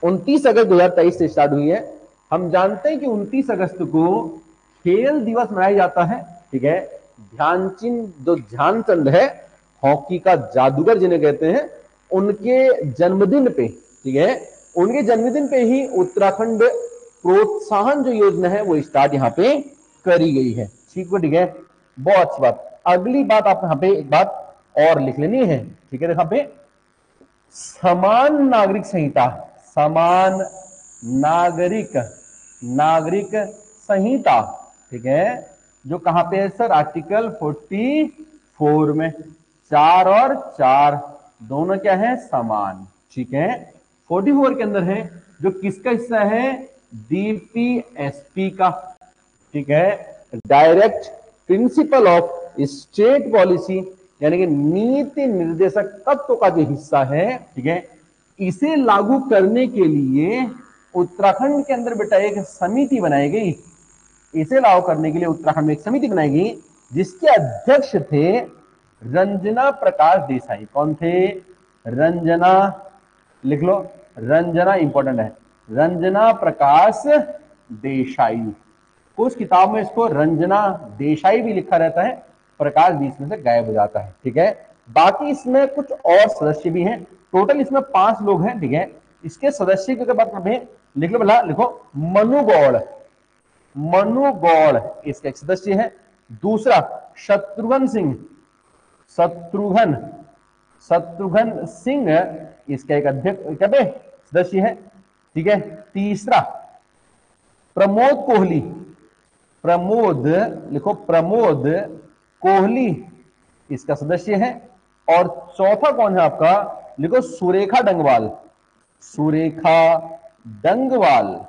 29 अगस्त 2023 से स्टार्ट हुई है। हम जानते हैं कि 29 अगस्त को खेल दिवस मनाया जाता है, ठीक है। ध्यानचंद, जो ध्यानचंद है, हॉकी का जादूगर जिन्हें कहते हैं, उनके जन्मदिन पे, ठीक है, उनके जन्मदिन पे ही उत्तराखंड प्रोत्साहन जो योजना है वो स्टार्ट यहाँ पे करी गई है, ठीक है, ठीक है। बहुत अच्छी बात। अगली बात आप यहाँ पे एक बात और लिख लेनी है, ठीक है। यहाँ पे समान नागरिक संहिता, समान नागरिक, नागरिक संहिता, ठीक है, जो कहां पे है सर? आर्टिकल 44 में। 4 और 4 दोनों क्या है? समान, ठीक है। 44 के अंदर है जो किसका हिस्सा है? डीपीएसपी का, ठीक है, direct principle of state policy, यानी कि नीति निर्देशक तत्व का जो हिस्सा है, ठीक है, इसे लागू करने के लिए उत्तराखंड के अंदर बेटा एक समिति बनाई गई। इसे लागू करने के लिए उत्तराखंड में एक समिति बनाई गई जिसके अध्यक्ष थे रंजना प्रकाश देसाई। कौन थे? रंजना, लिख लो, रंजना इंपॉर्टेंट है, रंजना प्रकाश देसाई। कुछ किताब में इसको रंजना देसाई भी लिखा रहता है, प्रकाश बीच में से गायब हो जाता है। ठीक है, बाकी इसमें कुछ और सदस्य भी हैं, टोटल इसमें 5 लोग हैं। ठीक है, इसके सदस्य की अगर बात करें, लिख लो भला, लिखो मनुगौड़। मनुगौड़ इसका एक सदस्य है। दूसरा शत्रुघ्न सिंह, शत्रुघ्न शत्रुघ्न सिंह इसका एक अध्यक्ष सदस्य है। ठीक है, तीसरा प्रमोद कोहली, प्रमोद लिखो, प्रमोद कोहली इसका सदस्य है। और चौथा कौन है आपका, लिखो सुरेखा डंगवाल, सुरेखा डंगवाल,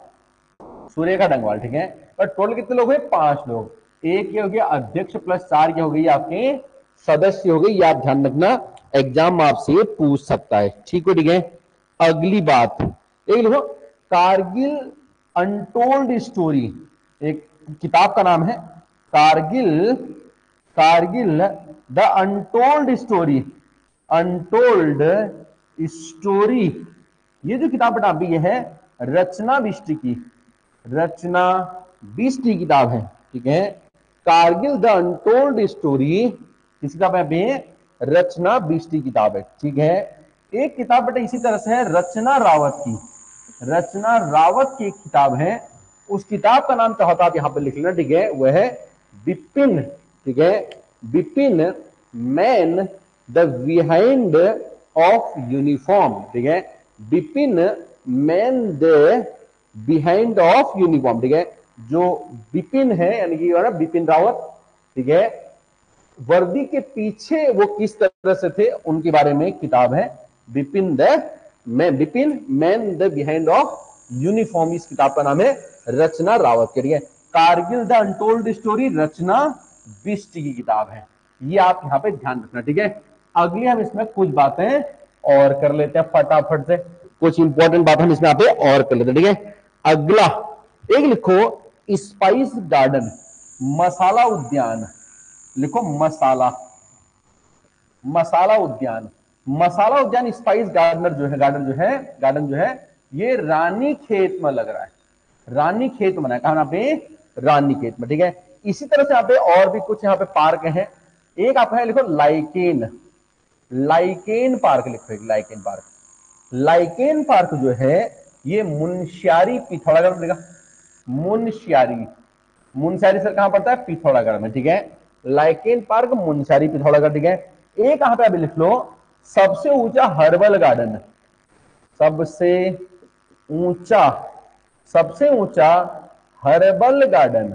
सुरेखा डंगवाल। ठीक है, और टोटल कितने लोग हैं, 5 लोग। एक ये हो गया अध्यक्ष प्लस 4 क्या हो गई आपके सदस्य हो गई। ये आप ध्यान रखना, एग्जाम आपसे पूछ सकता है। ठीक है, ठीक है। अगली बात एक लिखो, कारगिल अनटोल्ड स्टोरी, एक किताब का नाम है Kargil, Kargil the untold story, untold story. ये जो किताब बेटा अभी ये है रचना बिष्ट की, रचना बिष्ट की किताब है। ठीक है, कारगिल द अनटोल्ड स्टोरी किसकी किताब है, रचना बिष्ट की किताब है। ठीक है, एक किताब बेटा इसी तरह से है रचना रावत की, रचना रावत की एक किताब है। उस किताब का नाम क्या होता है आप यहां पर लिख लेना। ठीक है, वह है बिपिन। ठीक है, Bipin man the behind of uniform. ठीक है, Bipin man the behind of uniform. ठीक है, जो बिपिन है यानी कि बिपिन रावत, ठीक है, वर्दी के पीछे वो किस तरह से थे उनके बारे में किताब है Bipin man the behind of uniform. इस किताब का नाम है रचना रावत के। ठीक है, कारगिल द अनटोल्ड स्टोरी रचना बिष्ट की किताब है। ये आप यहां पे ध्यान रखना। ठीक है, अगली हम इसमें कुछ बातें और कर लेते हैं फटाफट से, कुछ इंपॉर्टेंट बात हम इसमें पे और कर लेते हैं। ठीक है, अगला एक लिखो स्पाइस गार्डन, मसाला उद्यान। लिखो मसाला, मसाला उद्यान, मसाला उद्यान स्पाइस गार्डनर जो है, गार्डन जो है ये रानी खेत में लग रहा है, रानी खेत में है। कहां पे, रानी खेत में। ठीक है, इसी तरह से यहाँ पे और भी कुछ यहाँ पे पार्क है। एक आपका है लिखो लाइकेन, लाइकेन पार्क लिखो, एक लाइकेन पार्क। लाइकेन पार्क जो है ये मुनस्यारी पिथौरागढ़ में मिलेगा, मुनस्यारी, मुनस्यारी सर कहां पड़ता है, पिथौरागढ़ में। ठीक है, लाइकेन पार्क मुनस्यारी पिथौरागढ़। ठीक है, एक कहां पे अभी लिख लो सबसे ऊंचा हर्बल गार्डन, सबसे ऊंचा, सबसे ऊंचा हर्बल गार्डन,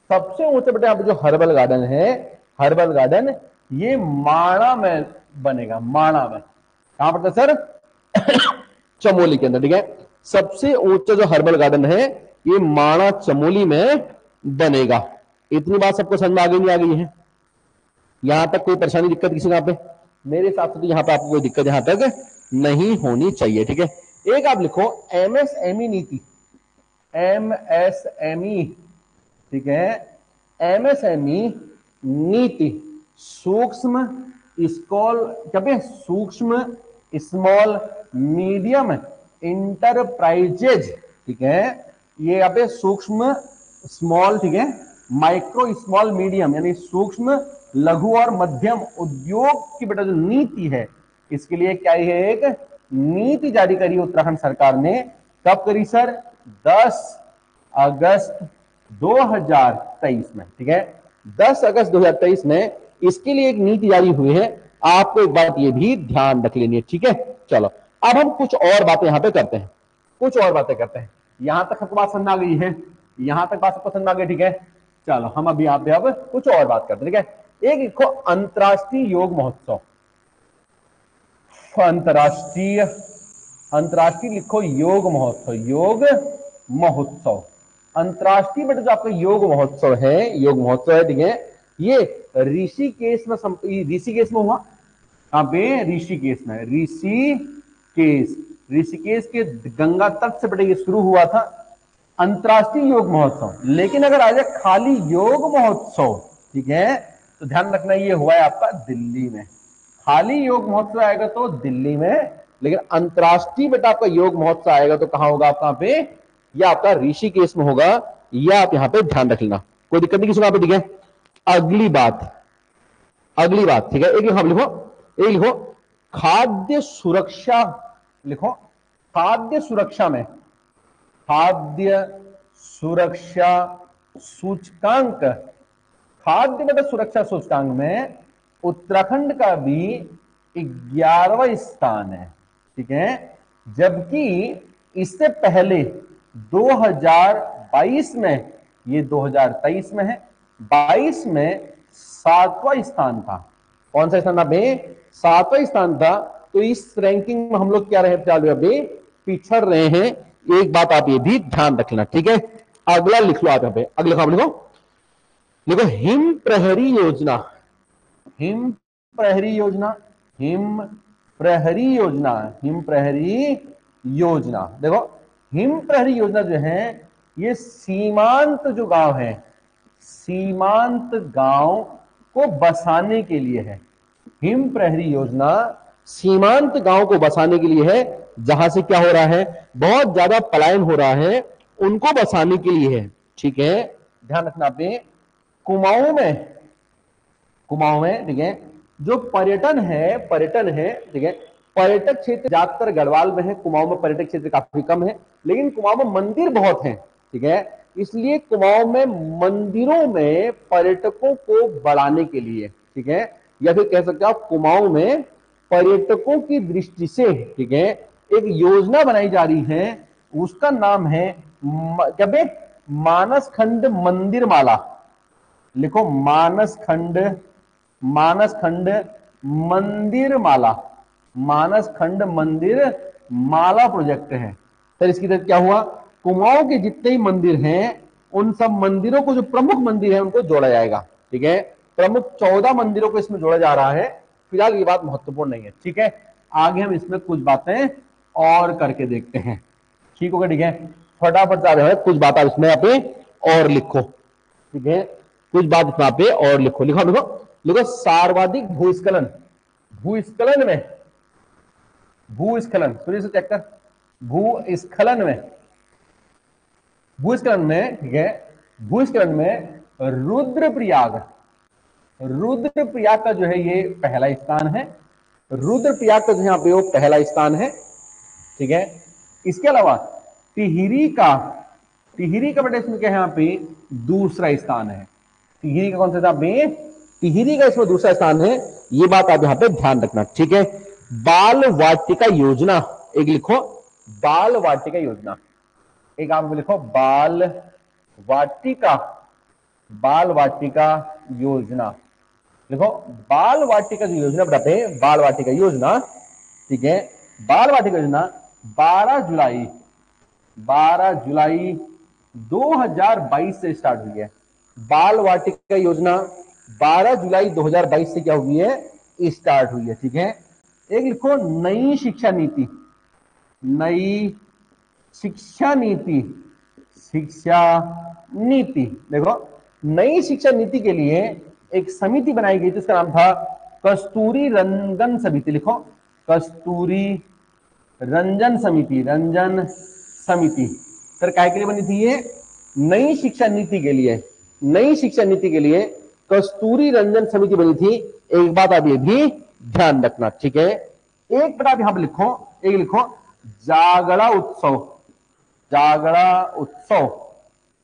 सबसे ऊंचा बेटा यहां पे जो हर्बल गार्डन है, हर्बल गार्डन ये माणा में बनेगा, माणा में। कहां पड़ता सर, चमोली के अंदर। ठीक है, सबसे ऊंचा जो हर्बल गार्डन है ये माणा चमोली में बनेगा। इतनी बात सबको समझ में आ गई, नहीं आ गई है, यहां तक कोई परेशानी दिक्कत किसी का पे, मेरे हिसाब से तो यहां पे आपको कोई दिक्कत यहां तक नहीं होनी चाहिए। ठीक है, एक आप लिखो एमएसएमई नीति, एमएसएमई। ठीक है, एमएसएमई नीति, सूक्ष्म स्मॉल, क्या सूक्ष्म स्मॉल मीडियम इंटरप्राइजेज। ठीक है, ये यहाँ पे सूक्ष्म स्मॉल, ठीक है, माइक्रो स्मॉल मीडियम यानी सूक्ष्म लघु और मध्यम उद्योग की बेटा जो नीति है, इसके लिए क्या है, एक नीति जारी करी उत्तराखंड सरकार ने। कब करी सर, 10 अगस्त 2023 में। ठीक है, 10 अगस्त 2023 में इसके लिए एक नीति जारी हुई है। आपको एक बात ये भी ध्यान रख लेनी है। ठीक है, चलो अब हम कुछ और बातें यहां पे करते हैं, कुछ और बातें करते हैं। यहां तक सबको बात समझ आ गई है, यहां तक बात सबको समझ आ गई। ठीक है, चलो हम अभी यहां पे अब कुछ और बात करते हैं। ठीक है, एक लिखो अंतरराष्ट्रीय योग महोत्सव, अंतरराष्ट्रीय, अंतरराष्ट्रीय लिखो योग महोत्सव, योग महोत्सव, अंतरराष्ट्रीय बेटा जो आपका योग महोत्सव है, योग महोत्सव है। ठीक है, ये ऋषिकेश में, ऋषिकेश में हुआ। कहां पे, ऋषिकेश में, ऋषिकेश, ऋषिकेश के गंगा तट से बेटा ये शुरू हुआ था अंतरराष्ट्रीय योग महोत्सव। लेकिन अगर आ जाए खाली योग महोत्सव, ठीक है, तो ध्यान रखना ये हुआ है आपका दिल्ली में। खाली योग महोत्सव आएगा तो दिल्ली में, लेकिन अंतरराष्ट्रीय बेटा आपका योग महोत्सव आएगा तो कहां होगा आपका पे, या आपका ऋषिकेश में होगा। यह आप यहां पे ध्यान रख लेना, कोई दिक्कत नहीं किसी पे। ठीक है, अगली बात अगली बात, ठीक है, एक लिखो, एक लिखो खाद्य सुरक्षा, लिखो खाद्य सुरक्षा में, खाद्य सुरक्षा सूचकांक, खाद्य मतलब सुरक्षा सूचकांक में उत्तराखंड का भी 11वां स्थान है, ठीक है। जबकि इससे पहले 2022 में, ये 2023 में है, 22 में 7वां स्थान था। कौन सा स्थान था बे? 7वां स्थान था। तो इस रैंकिंग में हम लोग क्या रहे चालू अभी पिछड़ रहे हैं। एक बात आप ये भी ध्यान रखना, ठीक है। अगला लिख लो आप यहां पे, अगला लिखो, देखो हिम प्रहरी योजना, हिम प्रहरी योजना, हिम प्रहरी योजना, हिम प्रहरी योजना, देखो हिम प्रहरी योजना जो है ये सीमांत जो गांव है, सीमांत गांव को बसाने के लिए है। हिम प्रहरी योजना सीमांत गांव को बसाने के लिए है, जहां से क्या हो रहा है, बहुत ज्यादा पलायन हो रहा है, उनको बसाने के लिए है, ठीक है। ध्यान रखना पे कुमाऊं में, कुमाऊं में, ठीक है, जो पर्यटन है, ठीक है, पर्यटक क्षेत्र ज्यादातर गढ़वाल में है, कुमाऊं में पर्यटक क्षेत्र काफी कम है, लेकिन कुमाऊं में मंदिर बहुत हैं, ठीक है। इसलिए कुमाऊं में मंदिरों में पर्यटकों को बढ़ाने के लिए, ठीक है, या फिर कह सकते हो आप कुमाऊं में पर्यटकों की दृष्टि से, ठीक है, एक योजना बनाई जा रही है। उसका नाम है क्या बे? मानस खंड मंदिर माला, लिखो मानस खंड, मानस खंड मंदिर माला, मानस खंड मंदिर माला प्रोजेक्ट है। फिर इसकी तहत क्या हुआ, कुमाऊं के जितने ही मंदिर हैं उन सब मंदिरों को, जो प्रमुख मंदिर है उनको जोड़ा जाएगा, ठीक है। प्रमुख 14 मंदिरों को इसमें जोड़ा जा रहा है। फिलहाल ये बात महत्वपूर्ण नहीं है, ठीक है। आगे हम इसमें कुछ बातें और करके देखते हैं, ठीक होगा, ठीक है। फटाफट जा रहे हैं, कुछ बात आप इसमें पे और लिखो, ठीक है, कुछ बात इसमें पे और लिखो, लिखो लिखो लिखो सर्वाधिक भूस्खलन, भूस्खलन में, भूस्खलन सुनिए से चेक कर, भूस्खलन में, भूस्खलन में, ठीक है, भूस्खलन में रुद्रप्रयाग, रुद्रप्रयाग का जो है ये पहला स्थान है, रुद्रप्रयाग का जो यहाँ पे वो पहला स्थान है, ठीक है। इसके अलावा टिहरी का, टिहरी का बेटा इसमें क्या है यहाँ पे दूसरा स्थान है। टिहरी का कौन सा था बे? टिहरी का इसमें दूसरा स्थान है, ये बात आप यहाँ पे ध्यान रखना, ठीक है। बाल वाटिका योजना, एक लिखो बाल वाटिका योजना, एक आप लिखो बाल वाटिका, बाल वाटिका योजना, लिखो बाल वाटिका जो योजना बताते हैं, बाल वाटिका योजना, ठीक है। बाल वाटिका योजना 12 जुलाई, 12 जुलाई 2022 से स्टार्ट हुई है। बाल वाटिका योजना 12 जुलाई 2022 से क्या हुई है, स्टार्ट हुई है, ठीक है। एक लिखो नई शिक्षा नीति, नई शिक्षा नीति, शिक्षा नीति, देखो नई शिक्षा नीति के लिए एक समिति बनाई गई थी, उसका नाम था कस्तूरी रंजन समिति, लिखो कस्तूरी रंजन समिति, रंजन समिति। सर काय के लिए बनी थी ये? नई शिक्षा नीति के लिए, नई शिक्षा नीति के लिए कस्तूरी रंजन समिति बनी थी। एक बात आप ये भी ध्यान रखना, ठीक है। एक बात आप यहां पर लिखो, एक लिखो जागरा उत्सव, जागरा उत्सव,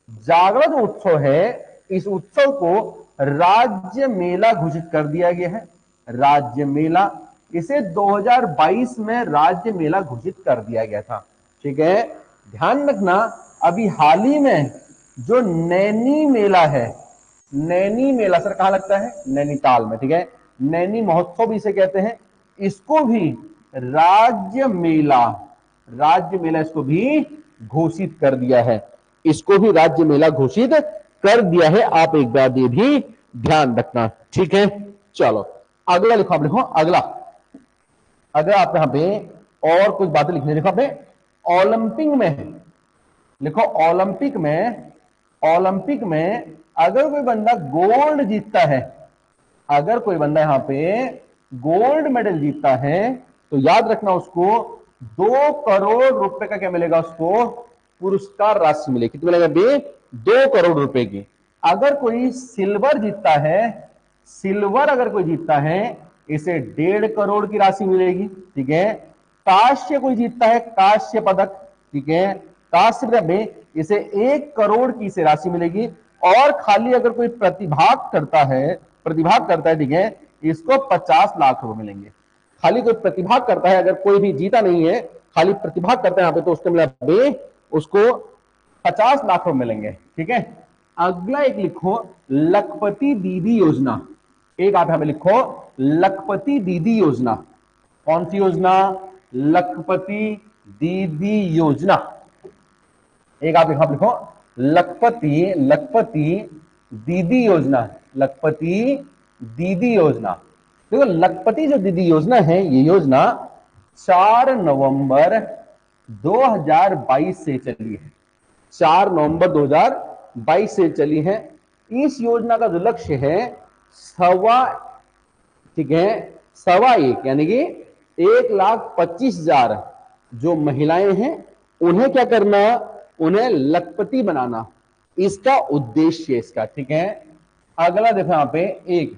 जागरा जो उत्सव है इस उत्सव को राज्य मेला घोषित कर दिया गया है, राज्य मेला, इसे 2022 में राज्य मेला घोषित कर दिया गया था, ठीक है। ध्यान रखना अभी हाल ही में जो नैनी मेला है, नैनी मेला सर कहां लगता है? नैनीताल में, ठीक है। नैनी महोत्सव इसे कहते हैं, इसको भी राज्य मेला, राज्य मेला इसको भी घोषित कर दिया है, इसको भी राज्य मेला घोषित कर दिया है। आप एक बार ये भी ध्यान रखना, ठीक है। चलो अगला लिखो, आप लिखो अगला, अगर आप यहां पे और कुछ बातें लिखने, लिखो आपने ओलंपिक में, लिखो ओलंपिक में, ओलंपिक में अगर कोई बंदा गोल्ड जीतता है, अगर कोई बंदा यहां पे गोल्ड मेडल जीतता है तो याद रखना उसको 2 करोड़ रुपए का क्या मिलेगा, उसको पुरस्कार राशि मिलेगी। कितनी मिलेगा बे? 2 करोड़ रुपए की। अगर कोई सिल्वर जीतता है सिल्वर अगर कोई जीतता है इसे 1.5 करोड़ की राशि मिलेगी, ठीक है। कांस्य कोई जीतता है, कांस्य पदक, ठीक है, कांस्य पदक में इसे 1 करोड़ की इसे राशि मिलेगी। और खाली अगर कोई प्रतिभाग करता है, ठीक है, इसको 50 लाख रुपए मिलेंगे। खाली कोई प्रतिभाग करता है, अगर कोई भी जीता नहीं है, खाली प्रतिभाग करता है यहाँ पे, तो उसको मिला उसको 50 लाख रुपए मिलेंगे, ठीक है। अगला एक लिखो लखपति दीदी योजना। एक आप यहां पे लिखो लखपति दीदी योजना। कौन सी योजना? लखपति दीदी योजना। एक आप यहां लिखो लखपति दीदी योजना। लखपति दीदी योजना। देखो लखपति जो दीदी योजना है, ये योजना 4 नवंबर 2022 से चली है। 4 नवंबर 2022 से चली है। इस योजना का जो लक्ष्य है ठीक है, 1.25 यानी कि 1,25,000 जो महिलाएं हैं उन्हें क्या करना? उन्हें लखपति बनाना, इसका उद्देश्य इसका, ठीक है। अगला देखो यहां पे एक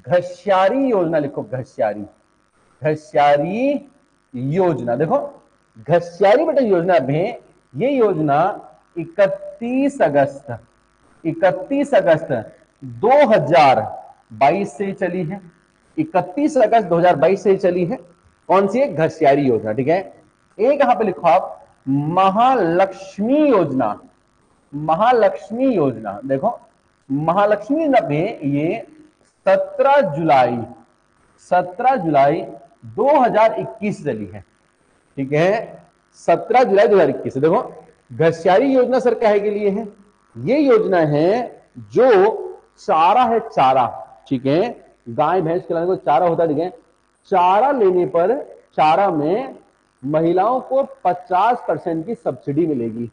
घस्यारी योजना लिखो। घस्यारी योजना। देखो घस्यारी बेटा योजना में ये योजना 31 अगस्त 2022 से चली है। 31 अगस्त 2022 से चली है। कौन सी है? घस्यारी योजना, ठीक है। एक यहां पे लिखो आप महालक्ष्मी योजना। महालक्ष्मी योजना। देखो महालक्ष्मी योजना में ये 17 जुलाई 2021 चली है, ठीक है। 17 जुलाई 2021। देखो घस्यारी योजना सर काहे के लिए है? ये योजना है जो चारा है, चारा, ठीक है, गाय भैंस खिलाने को चारा होता है, ठीक है। चारा लेने पर चारा में महिलाओं को 50% की सब्सिडी मिलेगी।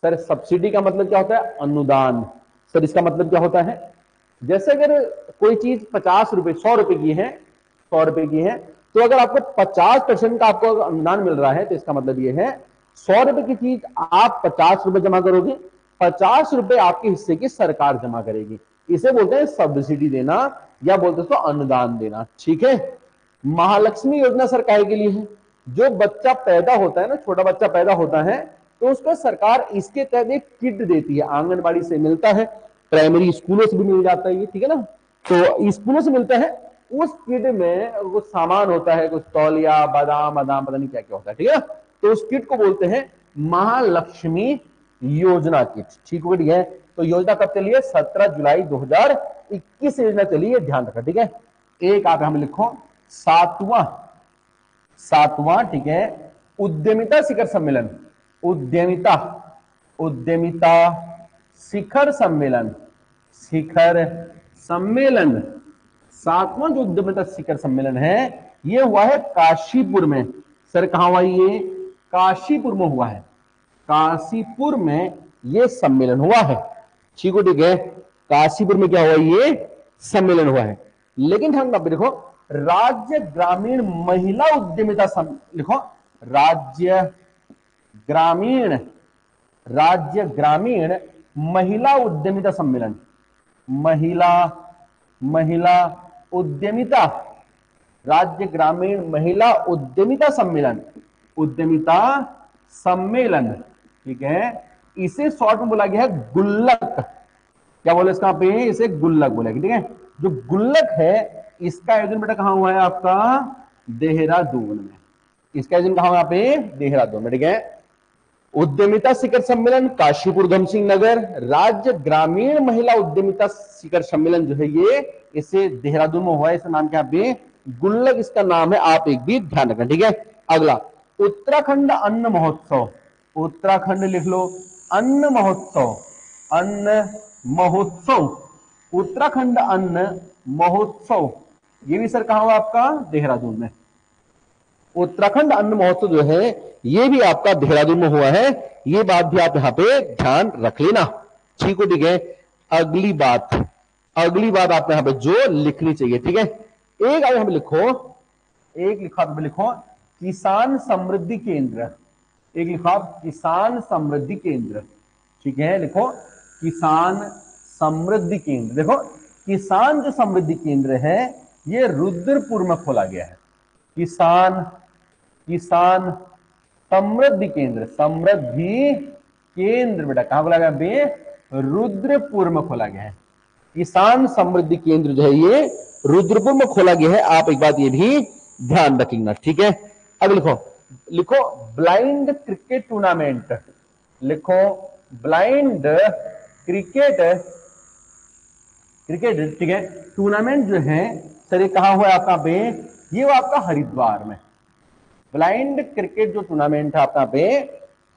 सर सब्सिडी का मतलब क्या होता है? अनुदान। सर इसका मतलब क्या होता है? जैसे अगर कोई चीज 50 रुपए 100 रुपए की है, 100 रुपए की है, तो अगर आपको 50% का आपको अनुदान मिल रहा है, तो इसका मतलब यह है 100 रुपए की चीज आप 50 रुपए जमा करोगे, 50 रुपए आपके हिस्से की सरकार जमा करेगी। इसे बोलते हैं सब्सिडी देना, या बोलते हैं इसको अनुदान देना, ठीक है। महालक्ष्मी योजना सर काहे के लिए है? जो बच्चा पैदा होता है ना, छोटा बच्चा पैदा होता है, तो उसको सरकार इसके तहत एक किट देती है। आंगनबाड़ी से मिलता है, प्राइमरी स्कूलों से भी मिल जाता है ये, ठीक है ना। तो स्कूलों से मिलता है। उस किट में कुछ सामान होता है, कुछ तौलिया, बादाम पता नहीं क्या क्या होता है, ठीक है। तो उस किट को बोलते हैं महालक्ष्मी योजना किट, ठीक है। तो योजना कब चली है? 17 जुलाई 2021 योजना चली है, ध्यान रखा, ठीक है। एक आप हम लिखो सातवां, ठीक है, उद्यमिता शिखर सम्मेलन। उद्यमिता शिखर सम्मेलन। सातवां जो उद्यमिता शिखर सम्मेलन है, ये हुआ है काशीपुर में। सर कहां हुआ? ये काशीपुर में हुआ है। काशीपुर में ये सम्मेलन हुआ है, ठीक है। काशीपुर में क्या हुआ? ये सम्मेलन हुआ है। लेकिन ध्यान देखो राज्य ग्रामीण महिला उद्यमिता लिखो राज्य ग्रामीण महिला उद्यमिता सम्मेलन। महिला उद्यमिता, राज्य ग्रामीण महिला उद्यमिता सम्मेलन, ठीक है। इसे शॉर्ट में बोला गया है गुल्लक। क्या बोले इसका पे? इसे गुल्लक बोला गया, ठीक है। जो गुल्लक है इसका आयोजन बेटा कहां हुआ है? आपका देहरादून में। इसका आयोजन कहां हुआ? यहाँ पे देहरादून में, ठीक है। उद्यमिता शिखर सम्मेलन काशीपुर उधम सिंह नगर। राज्य ग्रामीण महिला उद्यमिता शिखर सम्मेलन जो है ये इसे देहरादून में हुआ है। इसका नाम क्या पे? गुल्लक इसका नाम है, आप एक भी ध्यान रखना, ठीक है। अगला उत्तराखंड अन्न महोत्सव। उत्तराखंड लिख लो अन्न महोत्सव। उत्तराखंड अन्न महोत्सव, ये भी सर कहां हुआ? आपका देहरादून में। उत्तराखंड अन्न महोत्सव जो है ये भी आपका देहरादून में हुआ है। ये बात भी आप यहां पे ध्यान रख लेना, ठीक है, ठीक है। अगली बात आप यहां पे जो लिखनी चाहिए, ठीक है। एक आप यहां पे लिखो किसान समृद्धि केंद्र। एक लिखो आप किसान समृद्धि केंद्र, ठीक है। लिखो किसान समृद्धि केंद्र। देखो किसान जो समृद्धि केंद्र है ये रुद्रपुर में खोला गया है। किसान समृद्धि केंद्र बेटा कहां खोला गया बे? रुद्रपुर में खोला गया है। किसान समृद्धि केंद्र जो है ये रुद्रपुर में खोला गया है। आप एक बात ये भी ध्यान रखिएगा, ठीक है। अब लिखो ब्लाइंड क्रिकेट टूर्नामेंट, लिखो ब्लाइंड क्रिकेट, ठीक है, टूर्नामेंट जो है सर ये कहां हुआ आपका पे? ये वो आपका हरिद्वार में। ब्लाइंड क्रिकेट जो टूर्नामेंट है आपका पे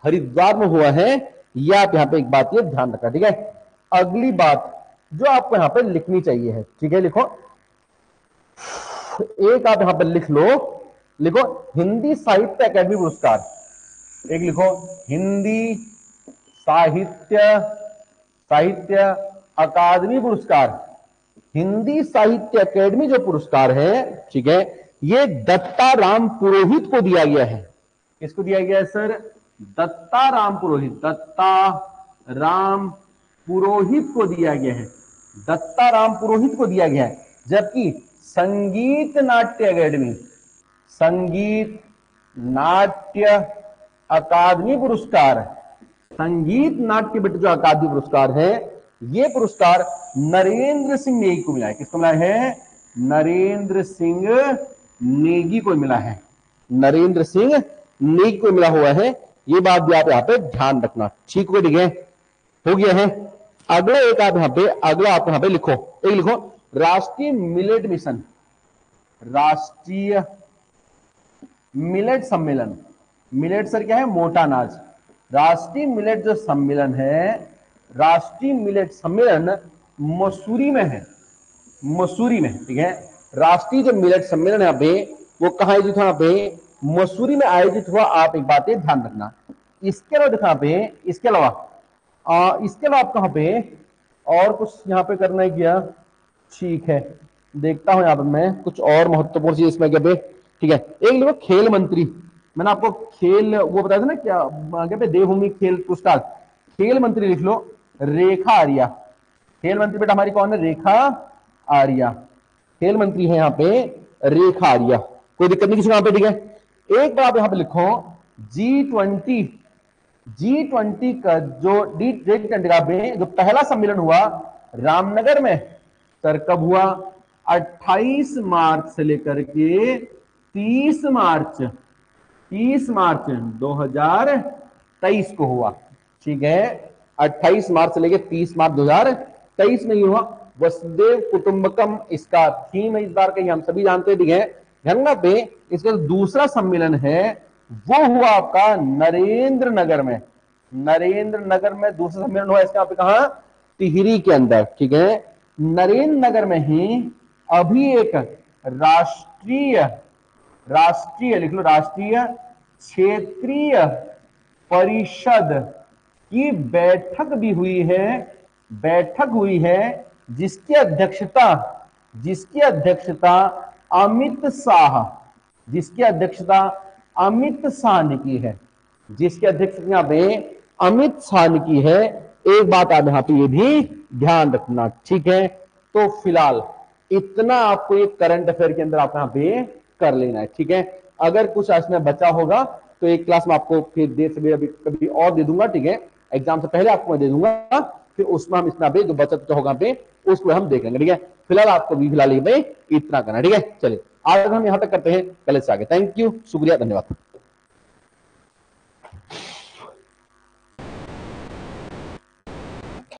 हरिद्वार में हुआ है। ये आप यहां पे एक बात ये ध्यान रखना, ठीक है। अगली बात जो आपको यहां पे लिखनी चाहिए है, ठीक है, लिखो एक आप यहां पर लिखो हिंदी साहित्य अकादमी पुरस्कार। एक लिखो हिंदी साहित्य अकादमी पुरस्कार। हिंदी साहित्य अकादमी जो पुरस्कार है, ठीक है, ये दत्ताराम पुरोहित को दिया गया है। किसको दिया गया है सर? दत्ताराम पुरोहित को दिया गया है। दत्ताराम पुरोहित को दिया गया है। जबकि संगीत नाट्य अकादमी पुरस्कार, संगीत नाट्य जो अकादमी पुरस्कार है, ये पुरस्कार नरेंद्र सिंह नेगी को मिला है। किसको मिला है? नरेंद्र सिंह नेगी को मिला है। नरेंद्र सिंह नेगी को मिला हुआ है। ये बात भी आप यहां पे ध्यान रखना, ठीक है, ठीक है, हो गया है। अगला एक आप यहां पे लिखो, एक लिखो राष्ट्रीय मिलेट मिशन, राष्ट्रीय मिलेट सम्मेलन। मिलेट सर क्या है? मोटा अनाज। राष्ट्रीय मिलेट जो सम्मेलन है, राष्ट्रीय मिलेट सम्मेलन मसूरी में है, ठीक है। राष्ट्रीय जो मिलेट सम्मेलन है पे वो कहां आयोजित हुआ? पे मसूरी में आयोजित हुआ। आप एक बात ध्यान रखना। इसके अलावा आप कहां पे और कुछ यहां पे करना है क्या? ठीक है, देखता हूं यहां पर मैं कुछ और महत्वपूर्ण चीज इसमें क्या पे, ठीक है। एक लिखो खेल मंत्री। मैंने आपको खेल वो बताया था ना क्या आगे पे देवभूमि खेल पुरस्कार। खेल मंत्री लिख लो रेखा आर्या। खेल मंत्री बेटा हमारी कौन है? रेखा आर्या। खेल मंत्री है यहाँ पे रेखा आर्या। कोई दिक्कत नहीं किसी यहां पे, ठीक है। एक बार आप यहां पे लिखो G20 का जो G20 का जो पहला सम्मेलन हुआ रामनगर में, सर कब हुआ? 28 मार्च से लेकर के 30 मार्च 2023 को हुआ, ठीक है। 28 मार्च से लेकर 30 मार्च 2023 में ही हुआ। वसुदेव कुटुंबकम इसका थीम है इस बार का, हम सभी जानते हैं, ठीक है। गंगा पे इसका दूसरा सम्मेलन है वो हुआ आपका नरेंद्र नगर में दूसरा सम्मेलन हुआ। इसका पे कहा? टिहरी के अंदर, ठीक है। नरेंद्र नगर में ही अभी एक राष्ट्रीय लिख लो राष्ट्रीय क्षेत्रीय परिषद की बैठक भी हुई है, जिसकी अध्यक्षता अमित शाह ने की है। जिसकी अध्यक्षता यहाँ पे अमित शाह ने की है। एक बात आप यहाँ पे ये भी ध्यान रखना, ठीक है। तो फिलहाल इतना आपको एक करंट अफेयर के अंदर आप यहाँ पे कर लेना है, ठीक है। अगर कुछ इसमें बचा होगा तो एक क्लास में आपको फिर देर से अभी कभी और दे दूंगा, ठीक है। एग्जाम से पहले आपको मैं दे दूंगा, फिर उसमें हम इसमें जो बचत होगा पे उसको हम देखेंगे, ठीक है। फिलहाल आपको भी फिलहाल इतना करना, ठीक है। चलिए आज हम यहां तक करते हैं, कल से आगे। थैंक यू, शुक्रिया, धन्यवाद।